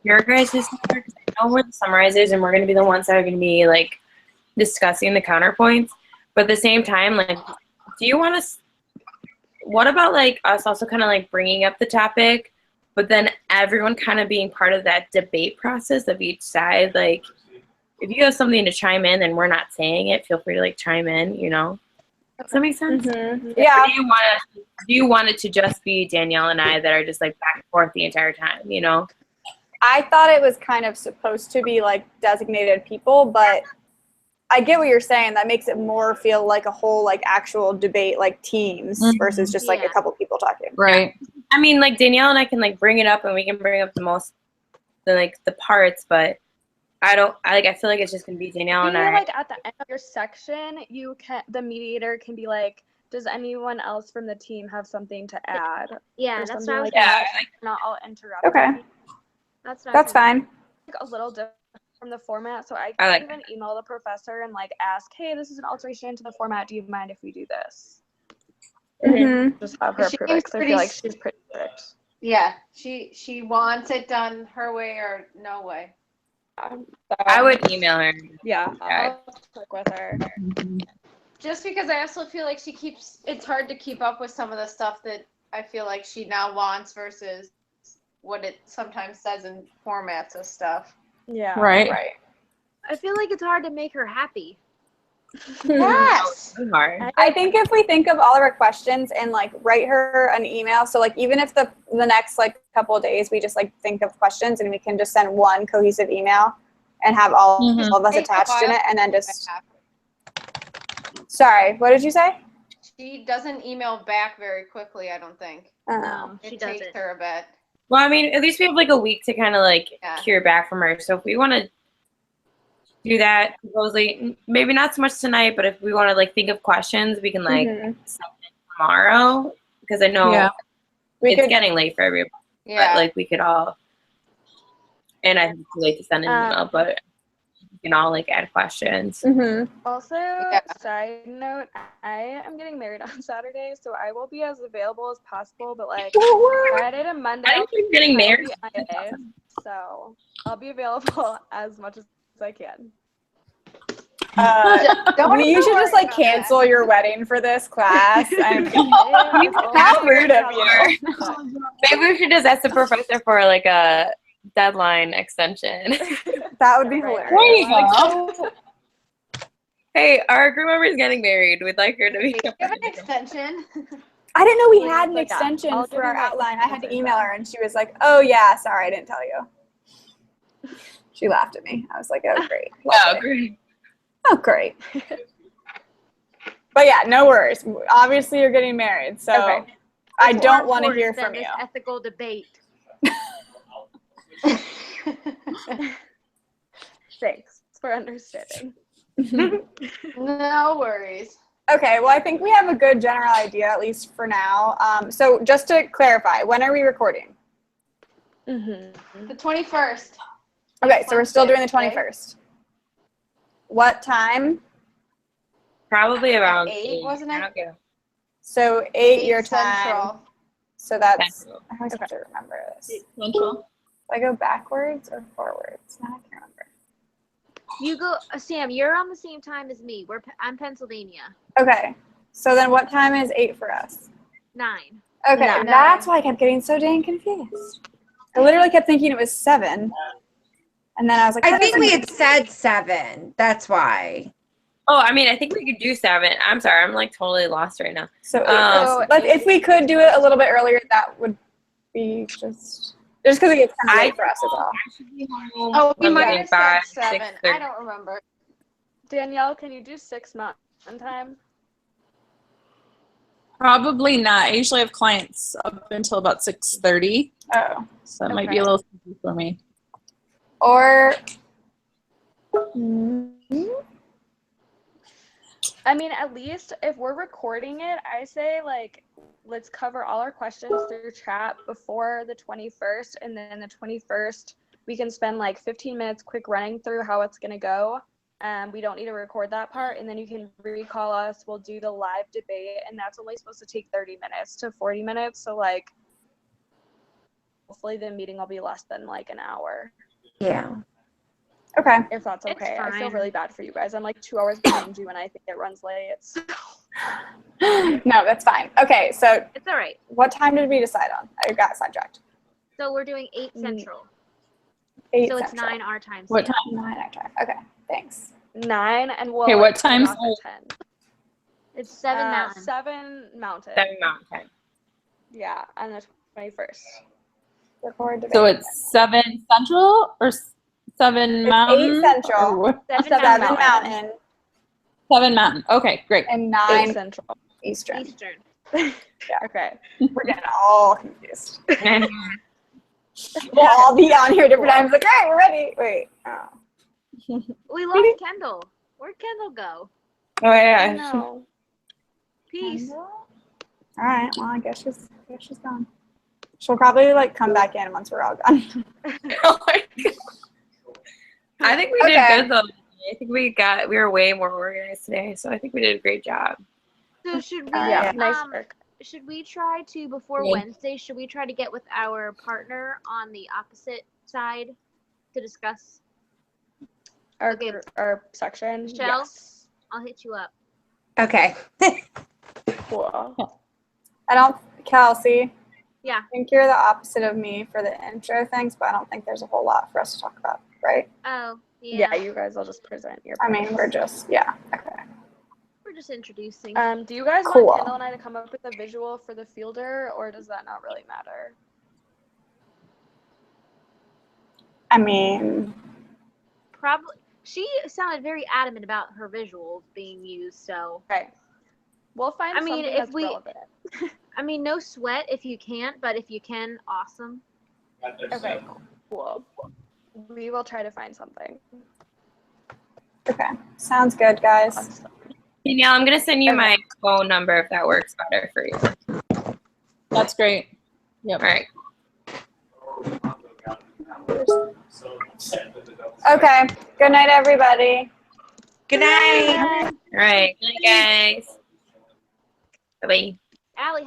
[SPEAKER 1] your guys' because I know we're the summarizers and we're going to be the ones that are going to be like discussing the counterpoints. But at the same time, like, do you want to? What about like us also kind of like bringing up the topic, but then everyone kind of being part of that debate process of each side, like. If you have something to chime in and we're not saying it, feel free to like chime in, you know? Does that make sense?
[SPEAKER 4] yeah,
[SPEAKER 1] Or do you want it to just be Danielle and I that are just like back and forth the entire time, you know?
[SPEAKER 4] I thought it was kind of supposed to be like designated people, but I get what you're saying. That makes it more feel like a whole like actual debate, like teams versus just like a couple people talking.
[SPEAKER 6] Right.
[SPEAKER 1] I mean, like Danielle and I can like bring it up and we can bring up the parts, but I feel like it's just gonna be Danielle and I.
[SPEAKER 7] Like at the end of your section, the mediator can be like, does anyone else from the team have something to add?
[SPEAKER 3] Yeah,
[SPEAKER 7] Or
[SPEAKER 3] that's
[SPEAKER 7] something
[SPEAKER 3] what I was
[SPEAKER 7] like
[SPEAKER 3] gonna
[SPEAKER 7] that.
[SPEAKER 3] say.
[SPEAKER 7] Not all interrupt.
[SPEAKER 4] Okay. That's fine.
[SPEAKER 7] Like a little different from the format, so I
[SPEAKER 1] I
[SPEAKER 7] can
[SPEAKER 1] like
[SPEAKER 7] even email the professor and like ask, hey, this is an alteration to the format. Do you mind if we do this? Just have her
[SPEAKER 2] She
[SPEAKER 7] approve it,
[SPEAKER 2] seems
[SPEAKER 7] 'cause I
[SPEAKER 2] pretty
[SPEAKER 7] feel like she's pretty strict.
[SPEAKER 2] Yeah, she wants it done her way or no way.
[SPEAKER 1] I would email her.
[SPEAKER 7] Yeah,
[SPEAKER 1] Okay.
[SPEAKER 7] I'll check with her.
[SPEAKER 2] Just because I also feel like it's hard to keep up with some of the stuff that I feel like she now wants versus what it sometimes says in formats of stuff.
[SPEAKER 7] Yeah.
[SPEAKER 6] Right.
[SPEAKER 3] I feel like it's hard to make her happy.
[SPEAKER 2] Yes.
[SPEAKER 1] It's hard.
[SPEAKER 4] I think if we think of all of our questions and like write her an email, so like even if the next like couple of days we just like think of questions and we can just send one cohesive email and have all of us attached in it, and then just. Sorry, what did you say?
[SPEAKER 2] She doesn't email back very quickly, I don't think.
[SPEAKER 3] No, she
[SPEAKER 2] It takes
[SPEAKER 3] doesn't.
[SPEAKER 2] her a bit.
[SPEAKER 1] Well, I mean, at least we have like a week to kind of like hear back from her. So if we want to do that supposedly. Maybe not so much tonight, but if we want to like think of questions, we can like send it tomorrow because I know it's getting late for everybody.
[SPEAKER 2] Yeah.
[SPEAKER 1] But like we could all, and I think it's too late to send an email, but we can all like add questions.
[SPEAKER 7] Also, side note, I am getting married on Saturday, so I will be as available as possible, but like Friday to Monday,
[SPEAKER 1] I think you're getting married.
[SPEAKER 7] So I'll be available as much as I can.
[SPEAKER 4] You should just like cancel your wedding for this class. How rude of you.
[SPEAKER 1] Maybe we should just ask the professor for like a deadline extension.
[SPEAKER 4] That would be hilarious.
[SPEAKER 6] There you go.
[SPEAKER 1] Hey, our group member is getting married. We'd like her to be.
[SPEAKER 2] Do you have an extension?
[SPEAKER 4] I didn't know we had an
[SPEAKER 7] Like,
[SPEAKER 4] extension
[SPEAKER 7] I'll
[SPEAKER 4] for
[SPEAKER 7] give
[SPEAKER 4] our
[SPEAKER 7] you my
[SPEAKER 4] outline. I had to
[SPEAKER 7] extension
[SPEAKER 4] email her, and she was like, "Oh yeah, sorry, I didn't tell you." She laughed at me. I was like, "Oh great,
[SPEAKER 1] Oh, great.
[SPEAKER 4] oh great." But yeah, no worries. Obviously, you're getting married, so I don't want to hear from you.
[SPEAKER 3] Ethical debate.
[SPEAKER 7] Thanks for understanding.
[SPEAKER 2] No worries.
[SPEAKER 4] Okay, well, I think we have a good general idea, at least for now. So just to clarify, when are we recording?
[SPEAKER 2] The 21st.
[SPEAKER 4] Okay, so we're still doing the
[SPEAKER 2] Wednesday.
[SPEAKER 4] 21st. What time?
[SPEAKER 1] Probably around
[SPEAKER 2] 8, wasn't it?
[SPEAKER 1] Okay.
[SPEAKER 4] So 8 your
[SPEAKER 2] Central.
[SPEAKER 4] time. So that's,
[SPEAKER 1] Central.
[SPEAKER 4] I always have to remember this.
[SPEAKER 6] Central.
[SPEAKER 4] Do I go backwards or forwards? Now I can't remember.
[SPEAKER 3] You go, Sam. You're on the same time as me. I'm Pennsylvania.
[SPEAKER 4] Okay, so then what time is 8 for us?
[SPEAKER 3] 9.
[SPEAKER 4] Okay,
[SPEAKER 2] 9.
[SPEAKER 4] that's why I kept getting so dang confused. I literally kept thinking it was 7. And then I was like,
[SPEAKER 8] I think we had said 7. That's why.
[SPEAKER 1] Oh, I mean, I think we could do 7. I'm sorry, I'm like totally lost right now.
[SPEAKER 4] So, but if we could do it a little bit earlier, that would be just because it gets kind of late for us as well.
[SPEAKER 2] Oh, we
[SPEAKER 1] Let me
[SPEAKER 2] might
[SPEAKER 1] think
[SPEAKER 2] have
[SPEAKER 1] by
[SPEAKER 2] said 7.
[SPEAKER 1] 6:30.
[SPEAKER 2] I don't remember.
[SPEAKER 7] Danielle, can you do 6 Mountain Time?
[SPEAKER 6] Probably not. I usually have clients up until about 6:30,
[SPEAKER 4] Oh.
[SPEAKER 6] so it might be a little tricky for me.
[SPEAKER 4] Or
[SPEAKER 7] I mean, at least if we're recording it, I say like let's cover all our questions through chat before the 21st, and then the 21st we can spend like 15 minutes quick running through how it's gonna go. We don't need to record that part, and then you can recall us. We'll do the live debate, and that's only supposed to take 30 minutes to 40 minutes. So like, hopefully the meeting will be less than like an hour.
[SPEAKER 8] Yeah.
[SPEAKER 4] okay.
[SPEAKER 7] If that's
[SPEAKER 3] It's
[SPEAKER 7] okay. I feel
[SPEAKER 3] fine.
[SPEAKER 7] really bad for you guys. I'm like 2 hours behind you, and I think it runs late.
[SPEAKER 4] No, that's fine. Okay, so
[SPEAKER 3] It's all right.
[SPEAKER 4] what time did we decide on? I got sidetracked.
[SPEAKER 3] So we're doing 8 Central.
[SPEAKER 4] 8
[SPEAKER 3] So it's
[SPEAKER 4] Central.
[SPEAKER 3] 9 our time.
[SPEAKER 6] What
[SPEAKER 3] Sam.
[SPEAKER 6] time?
[SPEAKER 4] 9 our time. Okay, thanks.
[SPEAKER 7] 9, and we'll
[SPEAKER 6] Okay, what
[SPEAKER 7] turn
[SPEAKER 6] time's
[SPEAKER 7] off at 10.
[SPEAKER 3] It's 7 Mountain.
[SPEAKER 7] 7 Mountain.
[SPEAKER 1] 7 Mountain Time.
[SPEAKER 7] Yeah, on the 21st.
[SPEAKER 4] Record debate.
[SPEAKER 6] So it's 7 Central or 7 Mountain?
[SPEAKER 4] 8 Central.
[SPEAKER 6] Or what?
[SPEAKER 3] 7
[SPEAKER 4] 7
[SPEAKER 3] Mountain.
[SPEAKER 4] Mountain
[SPEAKER 6] 7 Mountain. Okay, great.
[SPEAKER 4] and
[SPEAKER 7] 8
[SPEAKER 4] 9
[SPEAKER 7] Central.
[SPEAKER 4] Eastern.
[SPEAKER 3] Eastern.
[SPEAKER 7] Okay.
[SPEAKER 4] We're getting all confused. We'll all be on here different times. Like, hey, we're ready. Wait. Oh.
[SPEAKER 3] We lost Kendall. Where'd Kendall go?
[SPEAKER 1] Oh yeah.
[SPEAKER 7] No.
[SPEAKER 3] Peace.
[SPEAKER 4] All right. Well, I guess she's gone. She'll probably like come back in once we're all gone.
[SPEAKER 1] Oh my God. I think we did
[SPEAKER 4] Okay.
[SPEAKER 1] good though. I think we were way more organized today, so I think we did a great job.
[SPEAKER 3] So should we
[SPEAKER 7] Yeah. Nice work.
[SPEAKER 3] should we try to before
[SPEAKER 6] Yeah.
[SPEAKER 3] Wednesday, should we try to get with our partner on the opposite side to discuss? Okay.
[SPEAKER 7] Our section.
[SPEAKER 3] Michelle?
[SPEAKER 7] Yes.
[SPEAKER 3] I'll hit you up.
[SPEAKER 8] Okay.
[SPEAKER 7] Cool.
[SPEAKER 4] Kelsey.
[SPEAKER 3] Yeah.
[SPEAKER 4] I think you're the opposite of me for the intro things, but I don't think there's a whole lot for us to talk about, right?
[SPEAKER 3] Oh,
[SPEAKER 7] Yeah.
[SPEAKER 3] yeah.
[SPEAKER 7] You guys will just present your.
[SPEAKER 4] I mean,
[SPEAKER 7] points.
[SPEAKER 4] we're just, yeah, okay.
[SPEAKER 3] We're just introducing.
[SPEAKER 7] Do you guys
[SPEAKER 4] Cool.
[SPEAKER 7] want Kendall and I to come up with a visual for the fielder, or does that not really matter?
[SPEAKER 4] I mean,
[SPEAKER 3] Probably. She sounded very adamant about her visuals being used, so.
[SPEAKER 7] Okay. We'll find
[SPEAKER 3] I mean,
[SPEAKER 7] something
[SPEAKER 3] if
[SPEAKER 7] that's
[SPEAKER 3] we-
[SPEAKER 7] relevant.
[SPEAKER 3] I mean, no sweat if you can't, but if you can, awesome.
[SPEAKER 7] Okay. Cool. We will try to find something.
[SPEAKER 4] Okay. Sounds good, guys.
[SPEAKER 1] Danielle, I'm gonna send you my phone number if that works better for you.
[SPEAKER 6] That's great. Yep.
[SPEAKER 1] All right.
[SPEAKER 4] Okay. Good night, everybody.
[SPEAKER 8] Good night.
[SPEAKER 1] All right. Good night, guys. Bye-bye.
[SPEAKER 3] Allie,